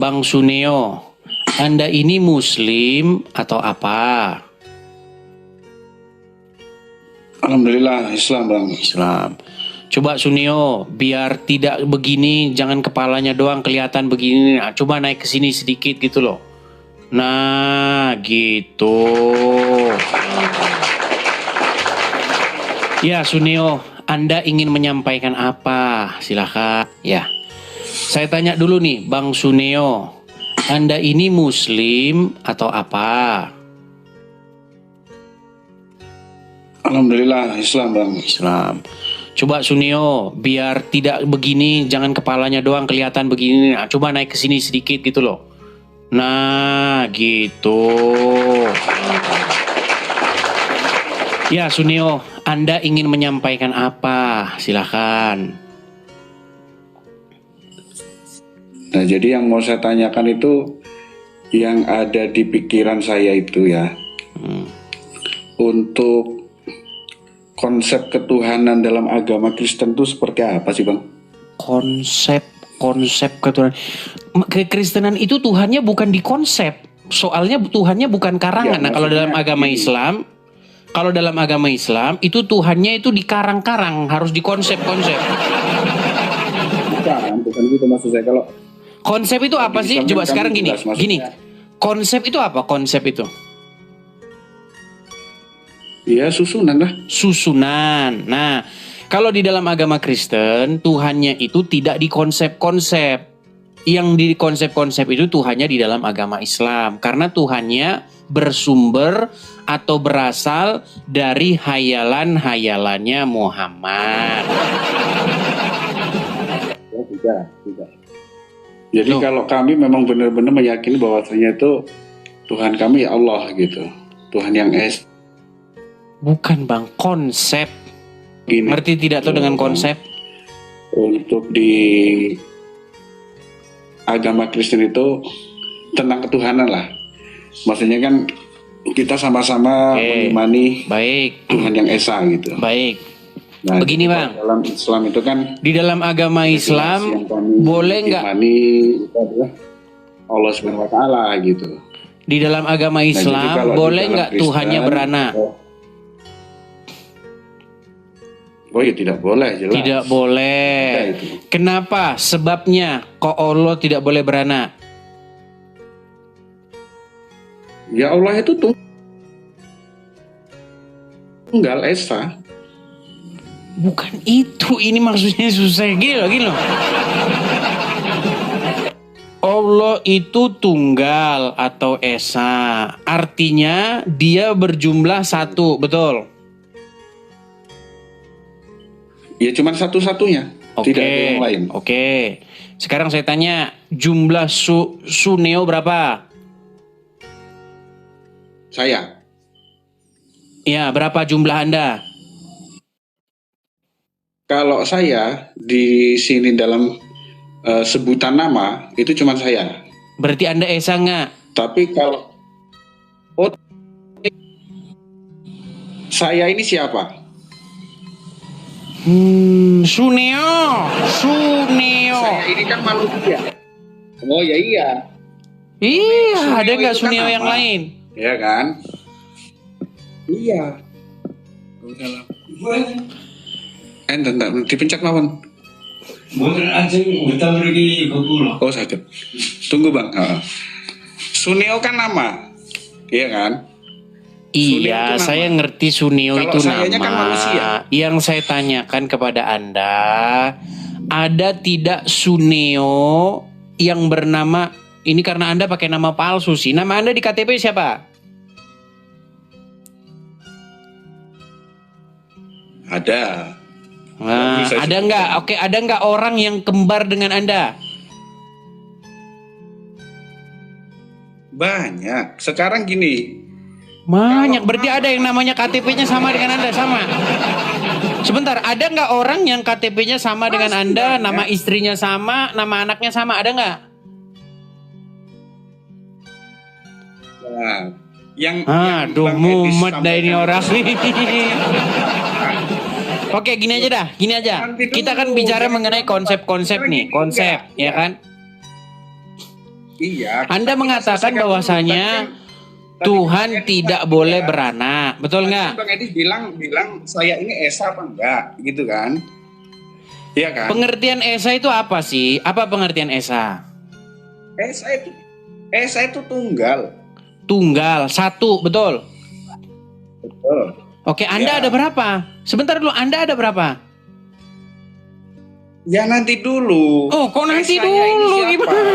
Bang Suneo, Anda ini Muslim atau apa? Alhamdulillah Islam bang. Islam. Coba Suneo, biar tidak begini, jangan kepalanya doang kelihatan begini. Nah, coba naik ke sini sedikit gitu loh. Nah, gitu. Ya Suneo, Anda ingin menyampaikan apa? Silakan. Ya. Saya tanya dulu nih, Bang Suneo, Anda ini Muslim atau apa? Alhamdulillah Islam bang. Islam. Coba Suneo, biar tidak begini, jangan kepalanya doang kelihatan begini. Nah, coba naik ke sini sedikit gitu loh. Nah, gitu. Ya Suneo, Anda ingin menyampaikan apa? Silakan. Nah jadi yang mau saya tanyakan itu yang ada di pikiran saya itu ya, untuk konsep ketuhanan dalam agama Kristen itu seperti apa sih bang? Konsep ketuhanan. Kekristenan itu Tuhannya bukan di konsep. Soalnya Tuhannya bukan karangan. Ya, Nah, kalau dalam agama ini. Islam, itu Tuhannya itu dikarang-karang, harus dikonsep-konsep. Bukan gitu maksud saya. Kalau Konsep itu apa sih? Coba sekarang gini. Konsep itu apa? Konsep itu? Ya susunan lah. Susunan. Nah, kalau di dalam agama Kristen, Tuhannya itu tidak dikonsep-konsep. Yang dikonsep-konsep itu Tuhannya di dalam agama Islam. Karena Tuhannya bersumber atau berasal dari hayalan-hayalannya Muhammad. Tidak. Jadi kalau kami memang benar-benar meyakini bahwasanya itu Tuhan kami ya Allah gitu. Tuhan yang Bukan bang, konsep. Gini. Ngerti tidak tuh dengan konsep? Untuk di agama Kristen itu tentang ketuhanan lah. Maksudnya kan kita sama-sama mengimani Baik. Tuhan yang Esa gitu. Baik. Nah, begini bang. Dalam Islam itu kan di dalam agama Islam boleh nggak? Itu adalah Allah Subhanahu Wa Taala gitu. Di dalam agama Islam boleh nggak Tuhannya beranak? Oh ya tidak boleh jelas. Tidak boleh. Kenapa? Sebabnya kok Allah tidak boleh beranak? Ya Allah itu tunggal Esa. Bukan itu, ini maksudnya susah gini loh. Allah itu tunggal atau esa, artinya dia berjumlah satu, betul? Ya cuma satu-satunya, tidak ada yang lain. Oke. Sekarang saya tanya, jumlah Suneo berapa? Saya. Ya, berapa jumlah Anda? Kalau saya di sini dalam sebutan nama itu cuma saya. Berarti Anda esa nggak? Tapi kalau saya ini siapa? Suneo. Saya ini kan manusia. Oh ya iya. Iya, Suneo ada nggak itu kan Suneo yang nama. lain? Iya kan? Iya. Entar dipencet mawon. Oh sakit. Tunggu bang. Suneo kan nama, iya kan? Iya, saya ngerti Suneo itu nama. Kan manusia. Yang saya tanyakan kepada Anda, ada tidak Suneo yang bernama ini karena Anda pakai nama palsu sih. Nama Anda di KTP siapa? Ada. Nah, ada nggak? Oke, ada nggak orang yang kembar dengan Anda? Banyak. Sekarang gini. Banyak. Berarti ada yang namanya KTP-nya sama dengan Anda, sama. Sebentar, ada nggak orang yang KTP-nya sama dengan Anda, nama istrinya sama, nama anaknya sama, ada nggak? Nah, yang aduh, mumet dah ini orang. Oke, gini aja. Kita kan bicara mengenai konsep-konsep nih, konsep, ya kan? Iya. Anda kita mengatakan selesaikan dulu. bahwasanya Tadi Tuhan Bang Edi tidak bilang, boleh iya. beranak, betul Tadi nggak? Bang Edi bilang saya ini Esa apa enggak, gitu kan? Iya kan? Pengertian Esa itu apa sih? Apa pengertian Esa? Esa itu tunggal. Tunggal, satu, betul. Betul. Oke, Anda Ya. ada berapa? Sebentar dulu, Anda ada berapa? Ya nanti dulu. Oh, kok nanti Esanya ini dulu? siapa? Gimana?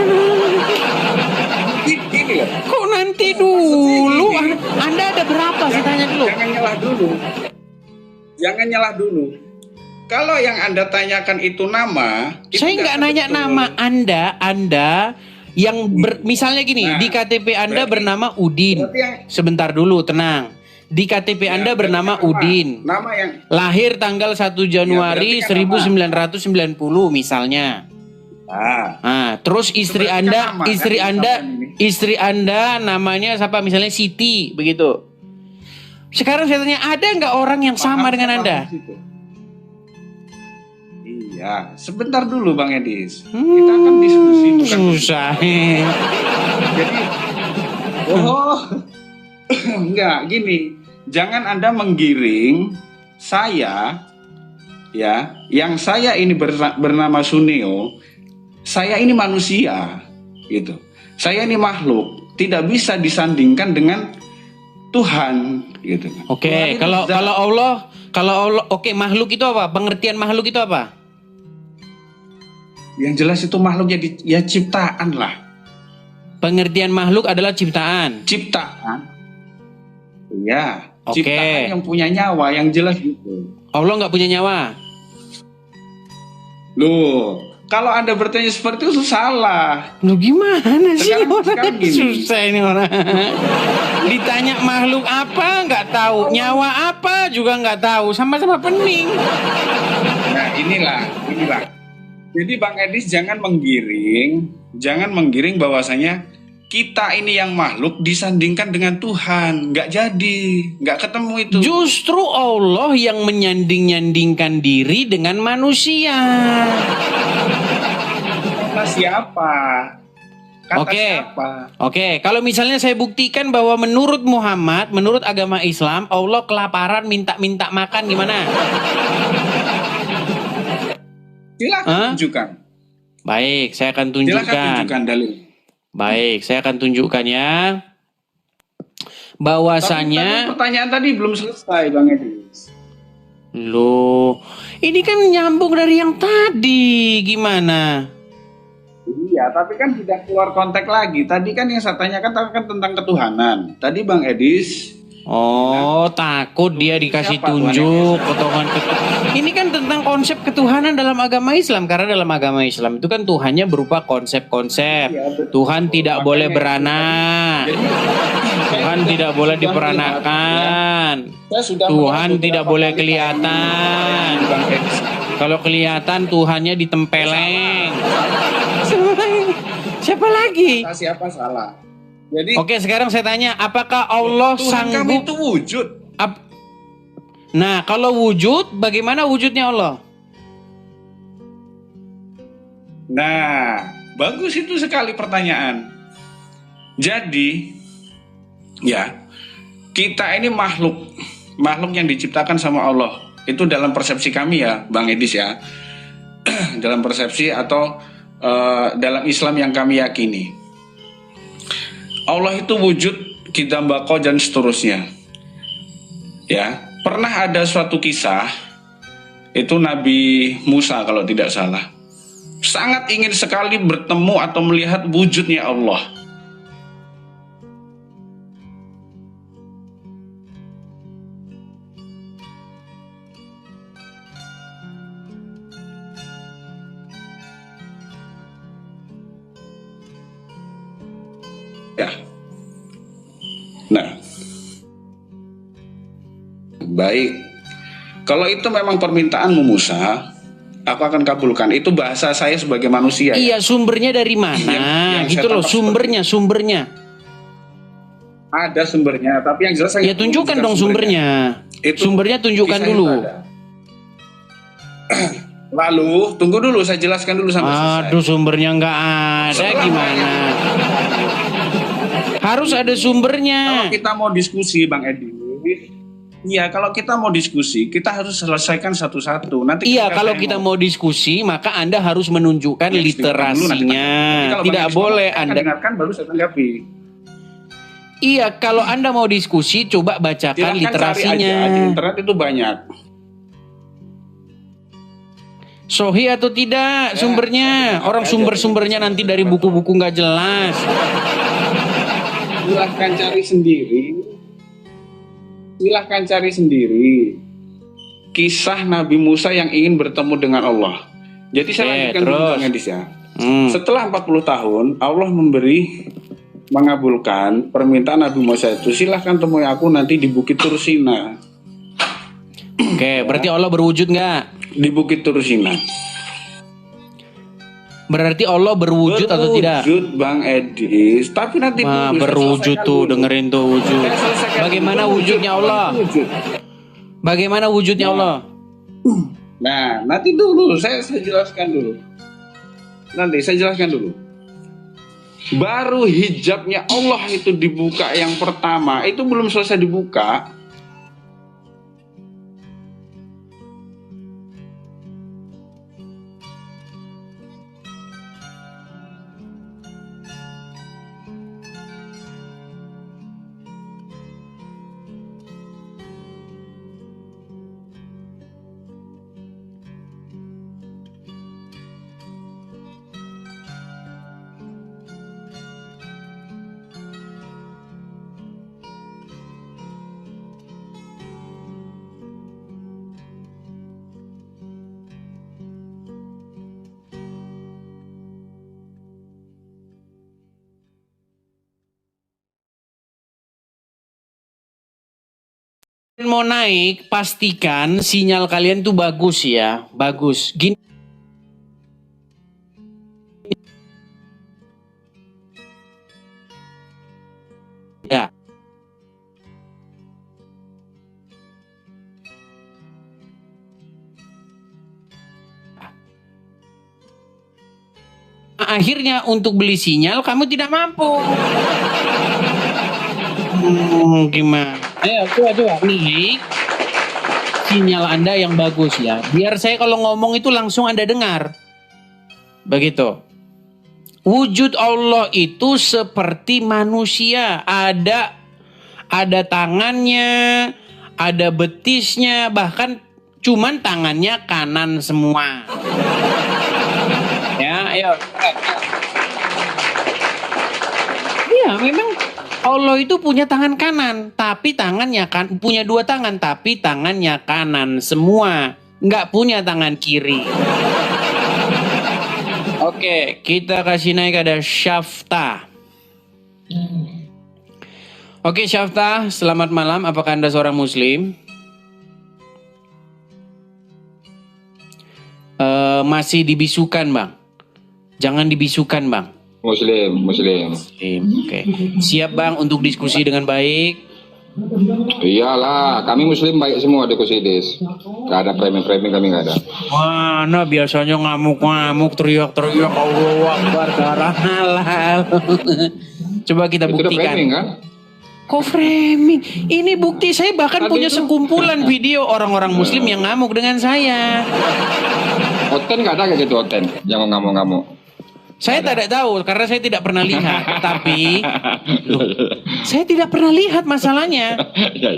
Gini loh. Kok nanti Maksudnya dulu? gini. Anda ada berapa? Saya tanya dulu. Jangan nyerah dulu. Jangan nyerah dulu. Kalau yang Anda tanyakan itu nama, itu Saya nggak nanya betul. nama Anda yang misalnya gini, Nah, di KTP Anda berarti- bernama Udin. Berarti yang Sebentar dulu, tenang. Di KTP Anda berarti bernama nama. Udin. Nama yang Lahir tanggal 1 Januari Ya, berarti kan 1990 misalnya. Nah, terus istri Berarti kan Anda, nama, istri kan, Anda, ini. istri Anda namanya siapa? Misalnya Siti, begitu. Sekarang saya tanya, ada nggak orang yang sama Paham, dengan paham Anda? di situ. Iya, sebentar dulu Bang Edis. Kita Hmm, akan diskusi bukan susah. Jadi, enggak gini. Jangan Anda menggiring saya, ya, yang saya ini bernama Suneo. Saya ini manusia, gitu. Saya ini makhluk, tidak bisa disandingkan dengan Tuhan, gitu. Oke, Tuhan itu kalau zat. Allah, oke, makhluk itu apa? Pengertian makhluk itu apa? Yang jelas itu makhluknya ya ciptaan lah. Pengertian makhluk adalah ciptaan. Ciptaan. Iya, Oke. ciptaan yang punya nyawa, yang jelas gitu. Allah nggak punya nyawa. Loh, kalau Anda bertanya seperti itu salah. Lu gimana sih Sekarang orang? gini. Susah ini orang. Ditanya makhluk apa nggak tahu, nyawa apa juga nggak tahu, sama-sama pening. Nah, inilah. Jadi Bang Edis jangan menggiring bahwasanya kita ini yang makhluk disandingkan dengan Tuhan. Nggak jadi, nggak ketemu itu. Justru Allah yang menyanding-nyandingkan diri dengan manusia. Kata siapa? Kata Oke. siapa? Oke, kalau misalnya saya buktikan bahwa menurut Muhammad, menurut agama Islam, Allah kelaparan minta-minta makan gimana? Silakan Hah? tunjukkan. Baik, saya akan Silakan tunjukkan. tunjukkan dalil. Baik, saya akan tunjukkan ya. Bahwasanya Tapi pertanyaan tadi belum selesai Bang Edis. loh, ini kan nyambung dari yang tadi. Gimana? Iya, tapi kan tidak keluar konteks lagi. Tadi kan yang saya tanyakan tentang ketuhanan. Tadi Bang Edis, Oh, takut dia dikasih Siapa Tuhan tunjuk ketuhanan. Ini kan tentang konsep ketuhanan dalam agama Islam, karena dalam agama Islam itu kan Tuhannya berupa konsep-konsep. Iya, betul. Tuhan tidak Makanya boleh itu beranak. jadi Tuhan tidak boleh Tuhan diperanakan. saya sudah Tuhan melihat tidak beberapa boleh kali kelihatan. Bang Edis. Kalau kelihatan Tuhannya ditempeleng. Siapa lagi? Kata siapa salah? Jadi Oke, sekarang saya tanya, apakah Allah Tuhan kami sanggup? itu wujud. Nah, kalau wujud, bagaimana wujudnya Allah? Nah, bagus itu sekali pertanyaan. Jadi, ya, kita ini makhluk yang diciptakan sama Allah. Itu dalam persepsi kami ya, Bang Edis ya. Dalam persepsi atau dalam Islam yang kami yakini. Allah itu wujud, kidambako dan seterusnya. Ya, pernah ada suatu kisah itu Nabi Musa kalau tidak salah. Sangat ingin sekali bertemu atau melihat wujudnya Allah. Ya. Nah, baik. Kalau itu memang permintaanmu Musa, aku akan kabulkan. Itu bahasa saya sebagai manusia. Iya, sumbernya dari mana? Yang Gitu saya loh, tangkap sumbernya. Ada sumbernya, tapi yang jelas saya Ya tunjukkan dong sumbernya. Itu Sumbernya tunjukkan kisah dulu. itu ada. Lalu tunggu dulu, saya jelaskan dulu sampai selesai. Aduh, sumbernya nggak ada, Setelah gimana? Harus ada Kalau sumbernya. kita mau diskusi, Bang Edi, iya, kalau kita mau diskusi, kita harus selesaikan satu-satu. Nanti Iya, ketika kalau saya kita ngomong, mau diskusi, maka Anda harus menunjukkan ya, dengarkan dulu, nanti literasinya. kalau Bang Tidak Edi ngomong, boleh saya akan Anda. dengarkan baru saya tanggapi. Iya, kalau Anda mau diskusi, coba bacakan Silahkan cari literasinya. aja di internet itu banyak. Sohi atau tidak sumbernya? saya Orang aja. sumber-sumbernya nanti dari buku-buku nggak jelas. Silahkan cari sendiri. Silahkan cari sendiri. Kisah Nabi Musa yang ingin bertemu dengan Allah. Jadi saya Oke, lanjutkan dulu terus. Bang Edis ya. Setelah Setelah 40 tahun, Allah mengabulkan permintaan Nabi Musa itu. Silahkan temui aku nanti di Bukit Tursina. Oke, berarti Allah berwujud nggak? Di Bukit Tursina. Berarti Allah berwujud atau tidak? Berwujud Bang Edis. Tapi nanti Wah, dulu, saya berwujud selesaikan tuh, dulu. dengerin tuh wujud. Saya selesaikan Bagaimana dulu. wujudnya Allah? Berwujud. Bagaimana wujudnya Allah? Nah, nanti dulu saya jelaskan dulu. Nanti saya jelaskan dulu. Baru hijabnya Allah itu dibuka yang pertama, itu belum selesai dibuka. Mau naik, pastikan sinyal kalian tuh bagus ya, bagus. Gini. Ya. Akhirnya untuk beli sinyal kamu tidak mampu. Gimana? Ayo, coba. Nih, sinyal Anda yang bagus ya. Biar saya kalau ngomong itu langsung Anda dengar. Begitu. Wujud Allah itu seperti manusia. Ada tangannya, ada betisnya, bahkan cuman tangannya kanan semua. Ya, ayo. Iya, memang Allah itu punya tangan kanan, tapi tangannya kan punya dua tangan, tapi tangannya kanan semua, nggak punya tangan kiri. Oke, kita kasih naik ada Syafta. Oke, Syafta, selamat malam. Apakah Anda seorang Muslim? Masih dibisukan, Bang. Jangan dibisukan, Bang. Muslim. Oke. Siap, Bang, untuk diskusi dengan baik? Iyalah, kami Muslim baik semua di Kusidis. Gak ada framing kami gak ada. Mana biasanya ngamuk-ngamuk, teriak-teriak, Allahu Akbar, darah halal. Coba kita Itu udah framing buktikan. kan? Kok framing? Ini bukti, saya bahkan punya sekumpulan video orang-orang Muslim yang ngamuk dengan saya. Oten gak ada kayak gitu Oten yang ngamuk-ngamuk. Saya tidak tahu karena saya tidak pernah lihat. Tapi saya tidak pernah lihat masalahnya. Ya.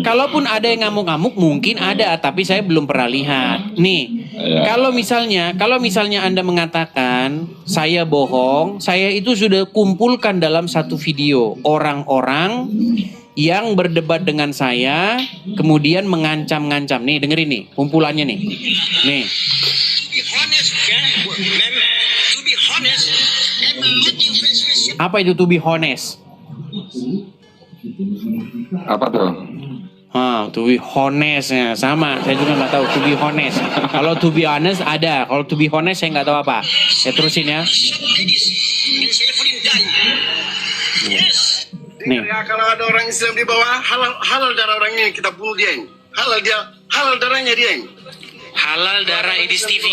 Kalaupun ada yang ngamuk-ngamuk mungkin ada, tapi saya belum pernah lihat. Nih, kalau misalnya Anda mengatakan saya bohong, saya itu sudah kumpulkan dalam satu video orang-orang yang berdebat dengan saya, kemudian mengancam-ngancam. Nih, dengerin nih, kumpulannya nih. Nih. Apa itu to be honest? Apa tuh? To be honest ya sama. Saya juga nggak tahu to be honest. Kalau to be honest ada. Kalau to be honest saya nggak tahu apa. Ya terusin ya. Nih. Ya, kalau ada orang Islam di bawah, halal darah orang ini kita bunuh dia ini. Halal darahnya dia ini. Halal darah Edis TV.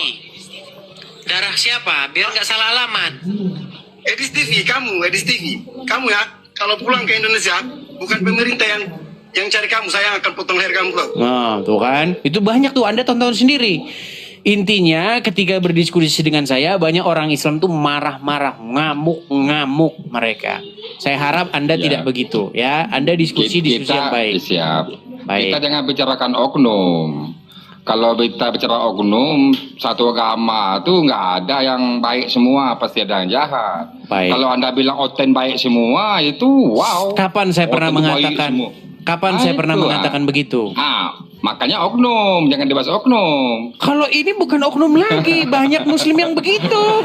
Darah siapa? Biar nggak salah alamat. Edis TV, kamu ya. kalau pulang ke Indonesia, bukan pemerintah yang cari kamu, saya akan potong leher kamu. Nah, tuh kan. Itu banyak tuh, Anda tonton sendiri. Intinya ketika berdiskusi dengan saya, banyak orang Islam tuh marah-marah, ngamuk-ngamuk mereka. Saya harap Anda tidak begitu ya. Anda diskusi yang baik. Siap. Baik. Kita jangan bicarakan oknum. Kalau kita bicara oknum, satu agama tuh nggak ada yang baik semua, pasti ada yang jahat. Baik. Kalau Anda bilang Oten baik semua, itu wow. Kapan saya pernah Oten baik mengatakan? semua. Kapan saya pernah mengatakan begitu? Makanya oknum, jangan dibahas oknum. Kalau ini bukan oknum lagi, banyak muslim yang begitu.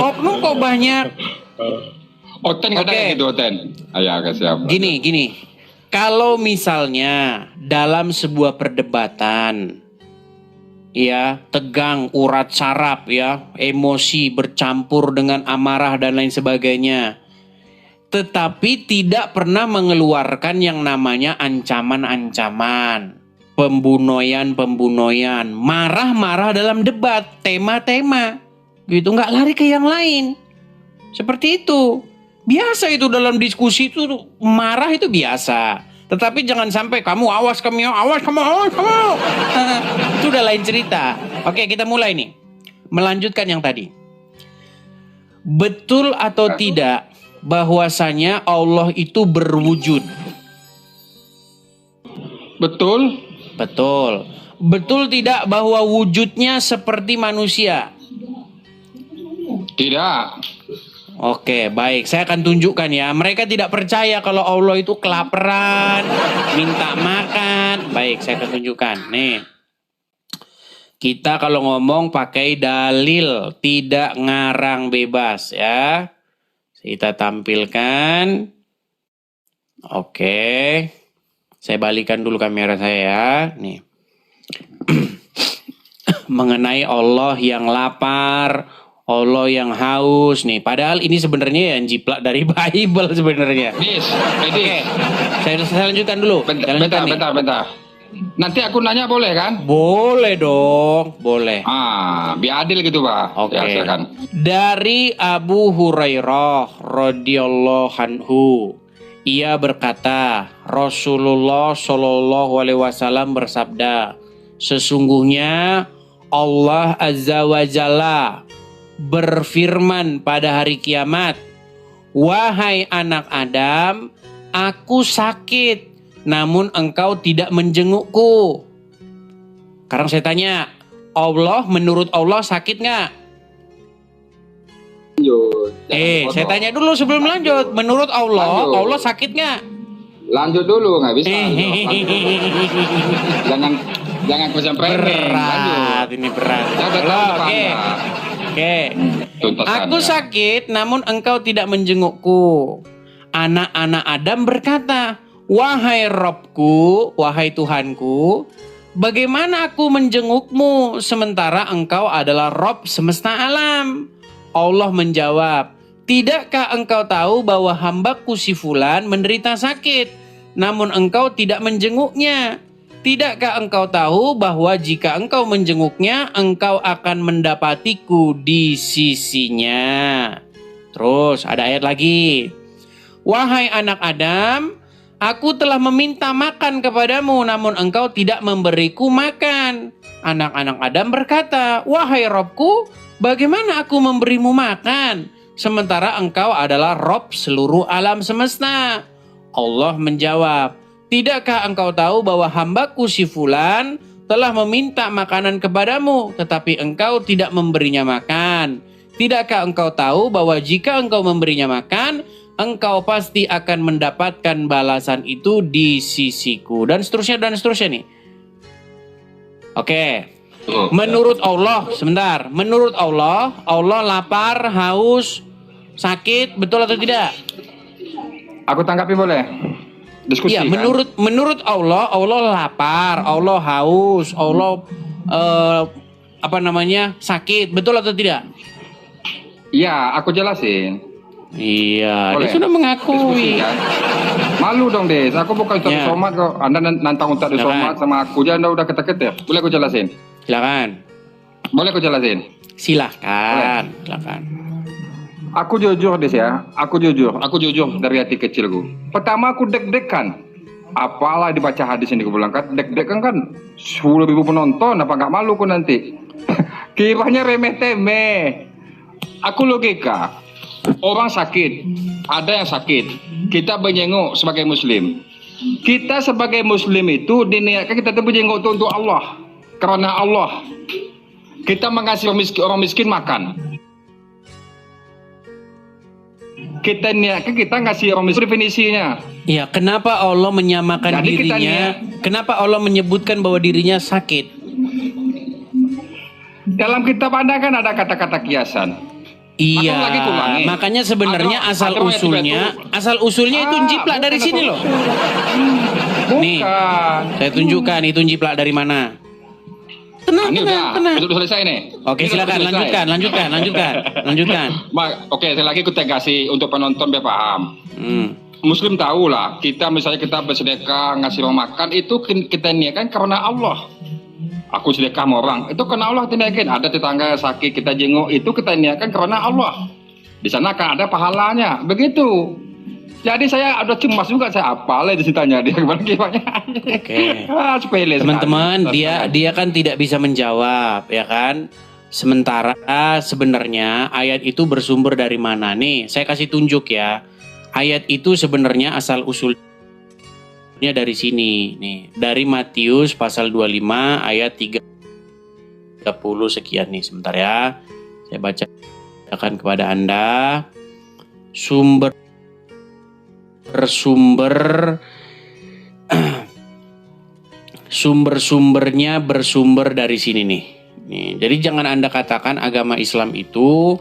Oknum kok banyak. Oten katanya gitu, Oten. Ayo, siap. Gini. Kalau misalnya dalam sebuah perdebatan, ya tegang, urat saraf, ya emosi bercampur dengan amarah dan lain sebagainya, tetapi tidak pernah mengeluarkan yang namanya ancaman-ancaman, pembunuhan, marah-marah dalam debat, tema-tema, gitu, nggak lari ke yang lain, seperti itu. Biasa itu dalam diskusi itu marah itu biasa. Tetapi jangan sampai kamu awas. Itu udah lain cerita. Oke, kita mulai nih. Melanjutkan yang tadi. Betul atau tidak bahwasanya Allah itu berwujud? Betul. Betul. Betul tidak bahwa wujudnya seperti manusia? Tidak. Oke, baik. Saya akan tunjukkan ya. Mereka tidak percaya kalau Allah itu kelaparan, minta makan. Baik, saya akan tunjukkan. Nih. Kita kalau ngomong pakai dalil, tidak ngarang bebas ya. Kita tampilkan. Oke. Saya balikan dulu kamera saya ya. Nih. Mengenai Allah yang lapar, Allah yang haus nih. Padahal ini sebenarnya yang jiplak dari Bible sebenarnya. Oke. Saya lanjutkan dulu. Bentar. Nanti aku nanya boleh kan? Boleh dong, boleh. Biar adil gitu, Pak. Oke. Ya, silakan. Dari Abu Hurairah radhiyallahu anhu, ia berkata, Rasulullah Shallallahu alaihi wasallam bersabda, sesungguhnya Allah Azza wa Jalla berfirman pada hari kiamat, wahai anak Adam, aku sakit, namun engkau tidak menjengukku. Sekarang saya tanya, Allah, menurut Allah sakit nggak? Saya tanya dulu sebelum lanjut. Menurut Allah, Allah sakit nggak? Lanjut dulu, nggak bisa. Jangan pesan berat, ini berat. Oke. Aku sakit, namun engkau tidak menjengukku. Anak-anak Adam berkata, wahai Robku, wahai Tuhanku, bagaimana aku menjengukmu sementara engkau adalah Rob semesta alam? Allah menjawab, tidakkah engkau tahu bahwa hambaku si Fulan menderita sakit, namun engkau tidak menjenguknya? Tidakkah engkau tahu bahwa jika engkau menjenguknya, engkau akan mendapatiku di sisinya? Terus ada ayat lagi. Wahai anak Adam, aku telah meminta makan kepadamu, namun engkau tidak memberiku makan. Anak-anak Adam berkata, wahai Robku, bagaimana aku memberimu makan, sementara engkau adalah Rob seluruh alam semesta? Allah menjawab, tidakkah engkau tahu bahwa hambaku si Fulan telah meminta makanan kepadamu, tetapi engkau tidak memberinya makan? Tidakkah engkau tahu bahwa jika engkau memberinya makan, engkau pasti akan mendapatkan balasan itu di sisiku? Dan seterusnya nih. Oke. Menurut Allah, sebentar. Menurut Allah, Allah lapar, haus, sakit, betul atau tidak? Aku tanggapi boleh? Diskusi. Ya, menurut Allah, Allah lapar, Allah haus, Allah sakit, betul atau tidak? Iya, aku jelasin. Iya, boleh. Dia sudah mengakui. Kan? Malu dong, Des. Aku bukan Ustaz Somad kok. Anda nantang Ustaz Somad sama aku aja, Anda udah ketek-ketek. Boleh aku jelasin? Silakan. Boleh aku jelasin? Silakan. Aku jujur Des ya, aku jujur dari hati kecilku. Pertama aku deg-degan, apalah dibaca hadis ini aku bilang kan, deg-degan kan 10.000 penonton, apa nggak malu aku nanti? Kiranya remeh-temeh. Aku logika, orang sakit, ada yang sakit, kita menjenguk sebagai muslim. Kita sebagai muslim itu diniatkan kita tuh menjenguk itu untuk Allah, karena Allah. Kita mengasih orang miskin makan. Kita niatkan kita ngasih orang miskin definisinya. Ya, kenapa Allah menyamakan Jadi kita dirinya? Kenapa Allah menyebutkan bahwa dirinya sakit? Dalam kitab Anda kan ada kata-kata kiasan. Iya, lagi kulangi. makanya sebenarnya asal ada usulnya itu jiplak dari bukan sini apa. loh. Bukan. Nih, saya tunjukkan itu jiplak dari mana. Tenang, Ini tenang, udah, tenang. udah selesai nih. Oke, Ini silakan udah selesai. lanjutkan. Oke, saya lagi kita kasih untuk penonton biar paham. Muslim tahu lah, kita misalnya kita bersedekah ngasih orang makan itu kita niatkan karena Allah. Aku sedekah sama orang, itu karena Allah kita niatkan. Ada tetangga sakit kita jenguk itu kita niatkan karena Allah. Di sana kan ada pahalanya, begitu. Jadi saya ada cemas juga, saya apalah ditanya dia gimana. Oke. Sepele Teman-teman, sekali. dia kan tidak bisa menjawab, ya kan? Sementara sebenarnya ayat itu bersumber dari mana? Nih, saya kasih tunjuk ya. Ayat itu sebenarnya asal usulnya dari sini, nih. Dari Matius pasal 25 ayat 30 sekian nih. Sebentar ya. Saya bacakan kepada Anda. Sumber-sumbernya bersumber dari sini nih. Jadi jangan Anda katakan agama Islam itu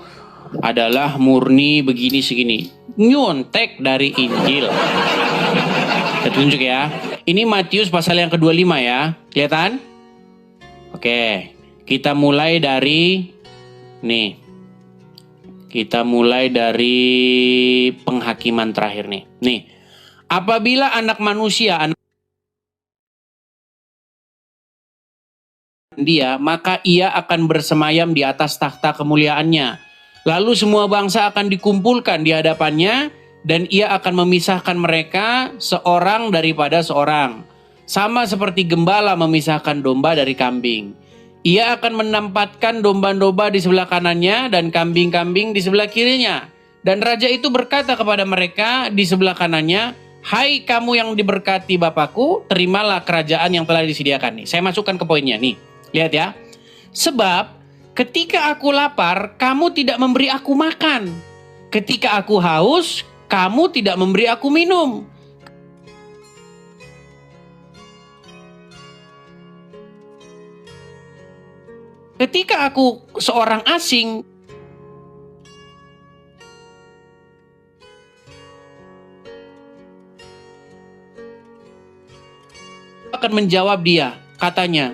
adalah murni begini segini. Nyontek dari Injil. Saya tunjuk ya. Ini Matius pasal yang ke-25 ya. Kelihatan? Oke. Kita mulai dari nih. Kita mulai dari penghakiman terakhir nih. Nih, apabila anak manusia, dia, maka ia akan bersemayam di atas takhta kemuliaannya. Lalu semua bangsa akan dikumpulkan di hadapannya, dan ia akan memisahkan mereka seorang daripada seorang. Sama seperti gembala memisahkan domba dari kambing. Ia akan menempatkan domba-domba di sebelah kanannya dan kambing-kambing di sebelah kirinya. Dan raja itu berkata kepada mereka di sebelah kanannya, "Hai kamu yang diberkati Bapakku, terimalah kerajaan yang telah disediakan." Nih, saya masukkan ke poinnya nih. Lihat ya. Sebab ketika aku lapar, kamu tidak memberi aku makan. Ketika aku haus, kamu tidak memberi aku minum. Ketika aku seorang asing, akan menjawab dia, katanya,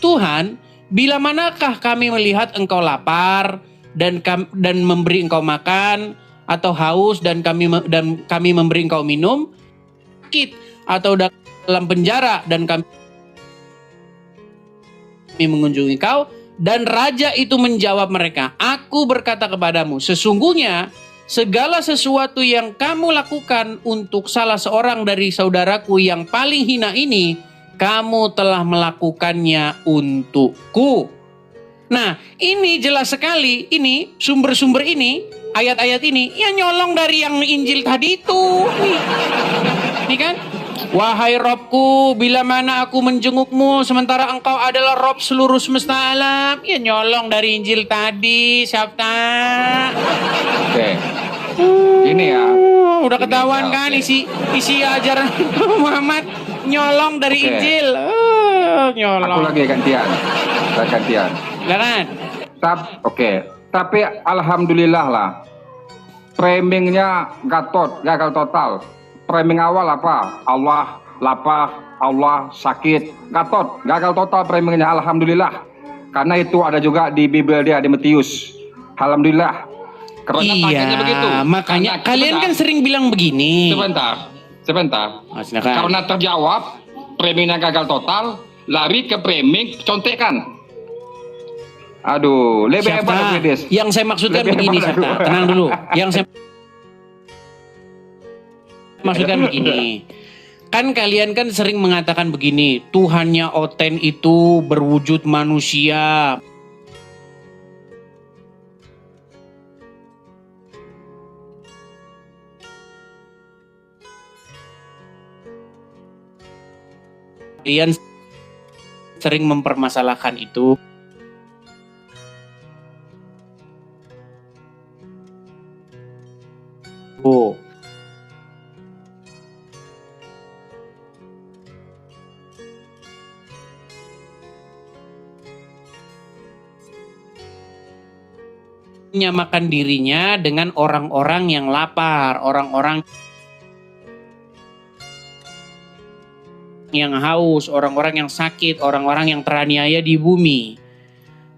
"Tuhan, bila manakah kami melihat engkau lapar dan memberi engkau makan, atau haus dan kami memberi engkau minum, sakit atau dalam penjara dan kami mengunjungi kau?" Dan raja itu menjawab mereka, "Aku berkata kepadamu, sesungguhnya segala sesuatu yang kamu lakukan untuk salah seorang dari saudaraku yang paling hina ini, kamu telah melakukannya untukku." Nah, ini jelas sekali, ini sumber-sumber ini, ayat-ayat ini, ya nyolong dari yang Injil tadi itu. Ini kan? "Wahai Robku, bila mana aku menjengukmu sementara engkau adalah Rob seluruh semesta alam." Ya nyolong dari Injil tadi, siapa? Oke. Ini ya. Udah ketahuan Ini, kan oke. isi ajaran Muhammad nyolong dari Oke. Injil. Aku Nyolong. lagi gantian. Silakan. Oke. Tapi alhamdulillah lah. Framingnya gagal total. Framing awal apa? Allah lapar, Allah sakit, gagal total framingnya. Alhamdulillah. Karena itu ada juga di Bible dia di Matius. Alhamdulillah. Karena tagnya begitu. Makanya Karena- kalian kan sering bilang begini. Sebentar. Oh, silakan. Karena terjawab, framingnya gagal total, lari ke framing contekan. Aduh, lebih hebat Syafta, aku Des. yang saya maksudkan Lebih begini, hebat aku. Syafta. Tenang dulu. Yang saya maksudkan begini. Kan kalian kan sering mengatakan begini, Tuhannya Oten itu berwujud manusia. Kalian sering mempermasalahkan itu. Oh. Menyamakan dirinya dengan orang-orang yang lapar, orang-orang yang haus, orang-orang yang sakit, orang-orang yang teraniaya di bumi.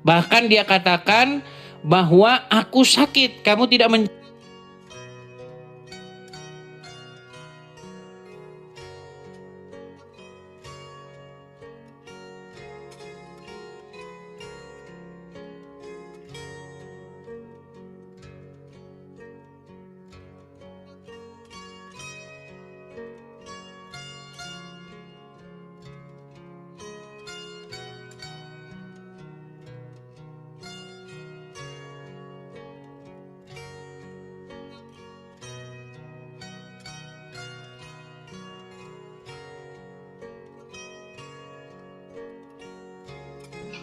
Bahkan dia katakan bahwa aku sakit, kamu tidak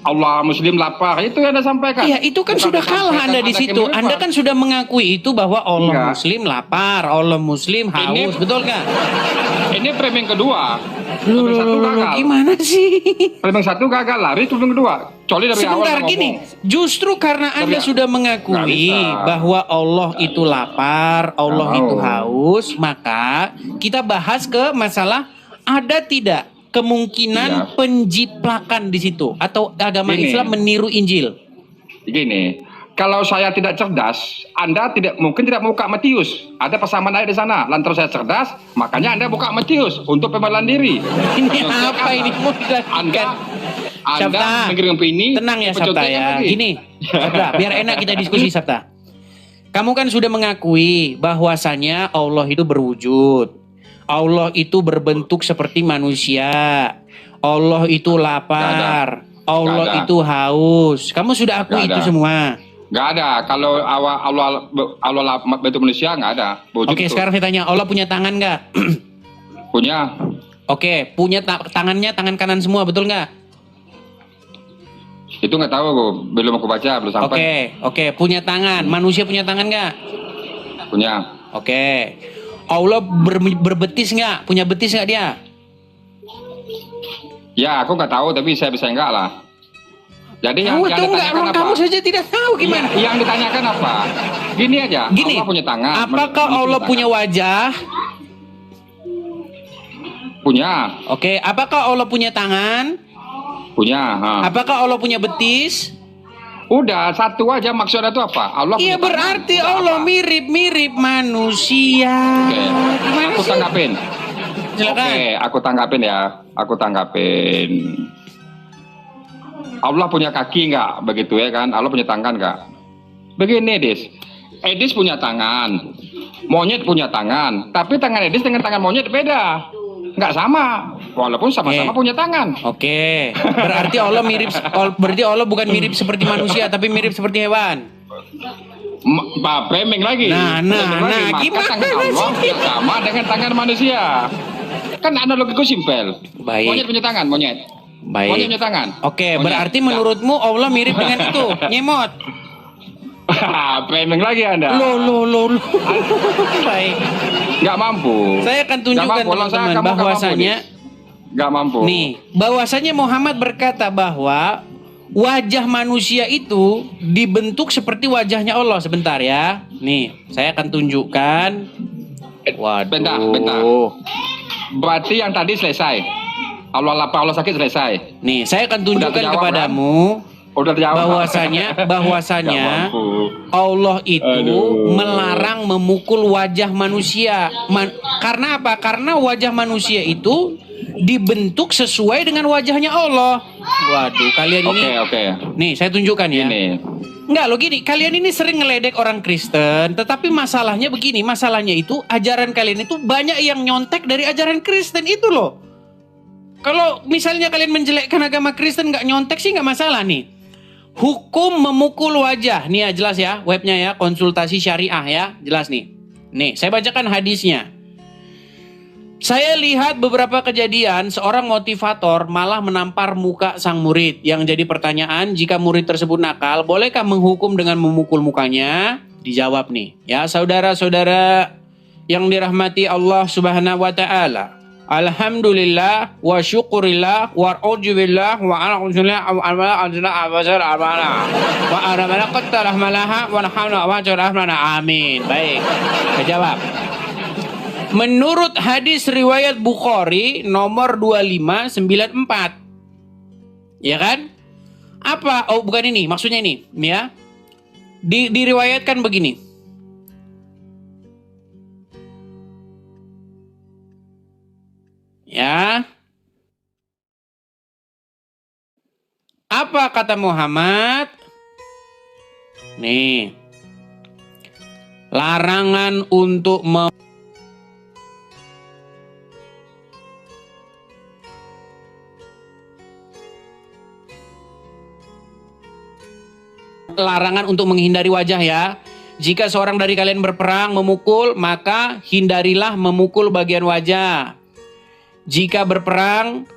Allah Muslim lapar, itu yang Anda sampaikan. Iya, itu kan Bukan sudah kalah Anda di situ. kemiripan. Anda kan sudah mengakui itu bahwa Allah Enggak. Muslim lapar, Allah Muslim haus, betul nggak? Ini framing kedua. Loh, Framing satu gagal. gimana sih? Framing satu gagal, lari itu framing kedua. Coli dari awal Sebentar ngomong. gini, justru karena Anda Dari- sudah Nggak mengakui bisa. bahwa Allah itu lapar, Allah Nggak itu mau. haus, maka kita bahas ke masalah ada tidak kemungkinan Iya. penjiplakan di situ atau agama Gini. Islam meniru Injil. Gini, kalau saya tidak cerdas, Anda mungkin tidak buka Matius. Ada persamaan ayat di sana. Lantaran saya cerdas, makanya Anda buka Matius untuk pembelaan diri. Ini apa ini mau Anda, dilanjutkan? Anda Sabta, mengirim ini. tenang ya Sabta pencontohnya ya. lagi. Gini, Sabta, biar enak kita diskusi Sabta. Kamu kan sudah mengakui bahwasanya Allah itu berwujud. Allah itu berbentuk seperti manusia. Allah itu lapar. Allah Nggak ada. itu haus. Kamu sudah akui Nggak itu ada. semua. Nggak ada. Kalau Allah bentuk manusia nggak ada. Wujud Oke, itu. sekarang saya tanya, Allah punya tangan nggak? Punya. Oke, punya tangannya tangan kanan semua, betul nggak? Itu nggak tahu, belum aku baca, belum sampai. Oke, punya tangan. Manusia punya tangan nggak? Punya. Oke. Allah berbetis nggak? Punya betis nggak dia? Ya, aku nggak tahu, tapi saya bisa enggak lah. Jadi yang Tahu atau enggak? ditanyakan apa? Kamu saja tidak tahu gimana? Yang ditanyakan apa? Gini aja. Gini, Allah punya tangan. apakah manusia Allah tangan. punya wajah? Punya. Oke, apakah Allah punya tangan? Punya. Ha. Apakah Allah punya betis? Udah, satu aja maksudnya itu apa? Allah Iya, punya tangan. berarti Udah Allah apa? mirip-mirip manusia. Oke. Gimana Aku sih? tanggapin. Silakan. Oke, aku tanggapin ya. Aku tanggapin. Allah punya kaki nggak? Begitu ya kan? Allah punya tangan nggak? Begini, Edis punya tangan. Monyet punya tangan. Tapi tangan Edis dengan tangan monyet beda. Nggak sama. Walaupun sama-sama Oke. punya tangan. Oke, berarti Allah berarti Allah bukan mirip seperti manusia, tapi mirip seperti hewan. Framing lagi. Nah, Framing lagi. Maka gimana tangan Allah sih? sama dengan tangan manusia. Kan analogiku simpel. Baik. Monyet punya tangan, monyet. Monyet Baik. punya tangan. Oke, Monyet. berarti menurutmu Allah mirip dengan itu, nyemot. Framing lagi Anda. Loh. Baik. Nggak mampu. Saya akan tunjukkan Nggak mampu. Kalau saya, teman-teman kamu nggak bahwasanya mampu, nggak mampu. nih, bahwasanya Muhammad berkata bahwa wajah manusia itu dibentuk seperti wajahnya Allah. Sebentar ya. Nih, saya akan tunjukkan. Waduh. Bentar. Berarti yang tadi selesai. Allah lapar, Allah sakit selesai. Nih, saya akan tunjukkan terjawab, kepadamu Udah terjawab. bahwasanya Nggak mampu. Allah itu Aduh. melarang memukul wajah manusia. Karena apa? Karena wajah manusia itu dibentuk sesuai dengan wajahnya Allah. Waduh, kalian ini. Oke. Nih, saya tunjukkan ya. Ini. Enggak loh gini, kalian ini sering ngeledek orang Kristen, tetapi masalahnya begini, masalahnya itu ajaran kalian itu banyak yang nyontek dari ajaran Kristen itu loh. Kalau misalnya kalian menjelekkan agama Kristen nggak nyontek sih nggak masalah nih. Hukum memukul wajah, nih ya jelas ya, webnya ya, konsultasi syariah ya, jelas nih. Nih, saya bacakan hadisnya. Saya lihat beberapa kejadian seorang motivator malah menampar muka sang murid. Yang jadi pertanyaan, jika murid tersebut nakal, bolehkah menghukum dengan memukul mukanya? Dijawab nih, ya saudara-saudara yang dirahmati Allah Subhanahu wa taala. Alhamdulillah wa syukurillah wa a'udzubillah wa a'udzubillah wa amin. Baik, kejawab. Menurut hadis riwayat Bukhari nomor 2594. Ya kan? Apa? Oh, bukan ini, maksudnya ini, ya. Diriwayatkan begini. Ya. Apa kata Muhammad? Nih. Larangan untuk larangan untuk menghindari wajah ya. Jika seorang dari kalian berperang memukul, maka hindarilah memukul bagian wajah. Jika berperang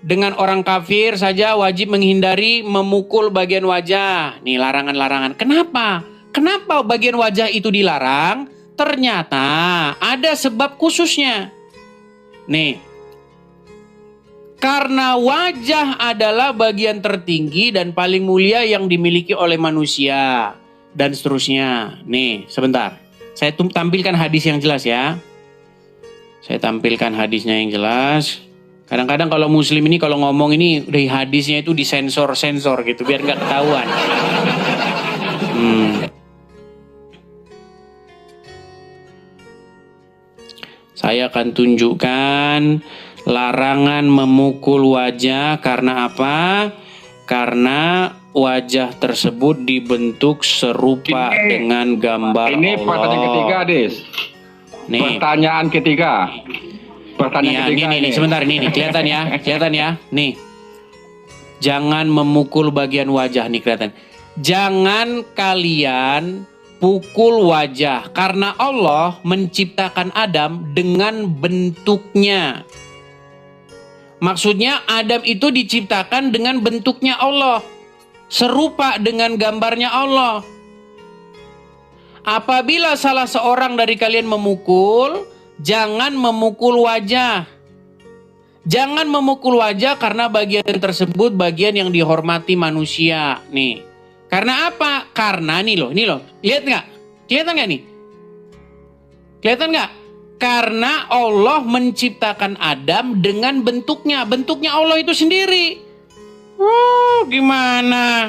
dengan orang kafir saja wajib menghindari memukul bagian wajah. Nih larangan-larangan. Kenapa? Kenapa bagian wajah itu dilarang? Ternyata ada sebab khususnya. Nih. Karena wajah adalah bagian tertinggi dan paling mulia yang dimiliki oleh manusia. Dan seterusnya. Nih, sebentar. Saya tampilkan hadis yang jelas ya. Saya tampilkan hadisnya yang jelas. Kadang-kadang kalau muslim ini kalau ngomong ini dari hadisnya itu disensor-sensor gitu. Biar nggak ketahuan. Saya akan tunjukkan larangan memukul wajah karena apa? Karena wajah tersebut dibentuk serupa dengan gambar ini Allah. pertanyaan ketiga, Des. Nih. Pertanyaan ketiga. Nih, sebentar ini kelihatan ya. Nih. Jangan memukul bagian wajah nih kelihatan. Jangan kalian pukul wajah karena Allah menciptakan Adam dengan bentuknya. Maksudnya Adam itu diciptakan dengan bentuknya Allah. Serupa dengan gambarnya Allah. Apabila salah seorang dari kalian memukul, jangan memukul wajah. Jangan memukul wajah karena bagian tersebut bagian yang dihormati manusia. Nih. Karena apa? Karena nih loh. Lihat nggak? Kelihatan nggak nih? Kelihatan nggak? Karena Allah menciptakan Adam dengan bentuknya. Bentuknya Allah itu sendiri. Oh, gimana?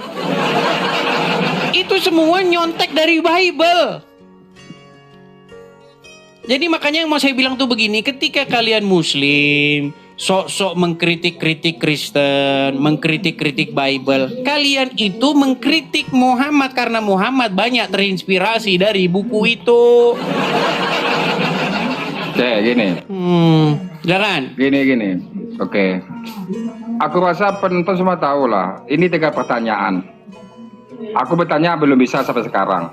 Itu semua nyontek dari Bible. Jadi makanya yang mau saya bilang tuh begini. Ketika kalian muslim, sok-sok mengkritik-kritik Kristen, mengkritik-kritik Bible, kalian itu mengkritik Muhammad karena Muhammad banyak terinspirasi dari buku itu. Gini. Jangan. Gini. Oke. Aku rasa penonton semua tahu lah. Ini 3 pertanyaan. Aku bertanya belum bisa sampai sekarang.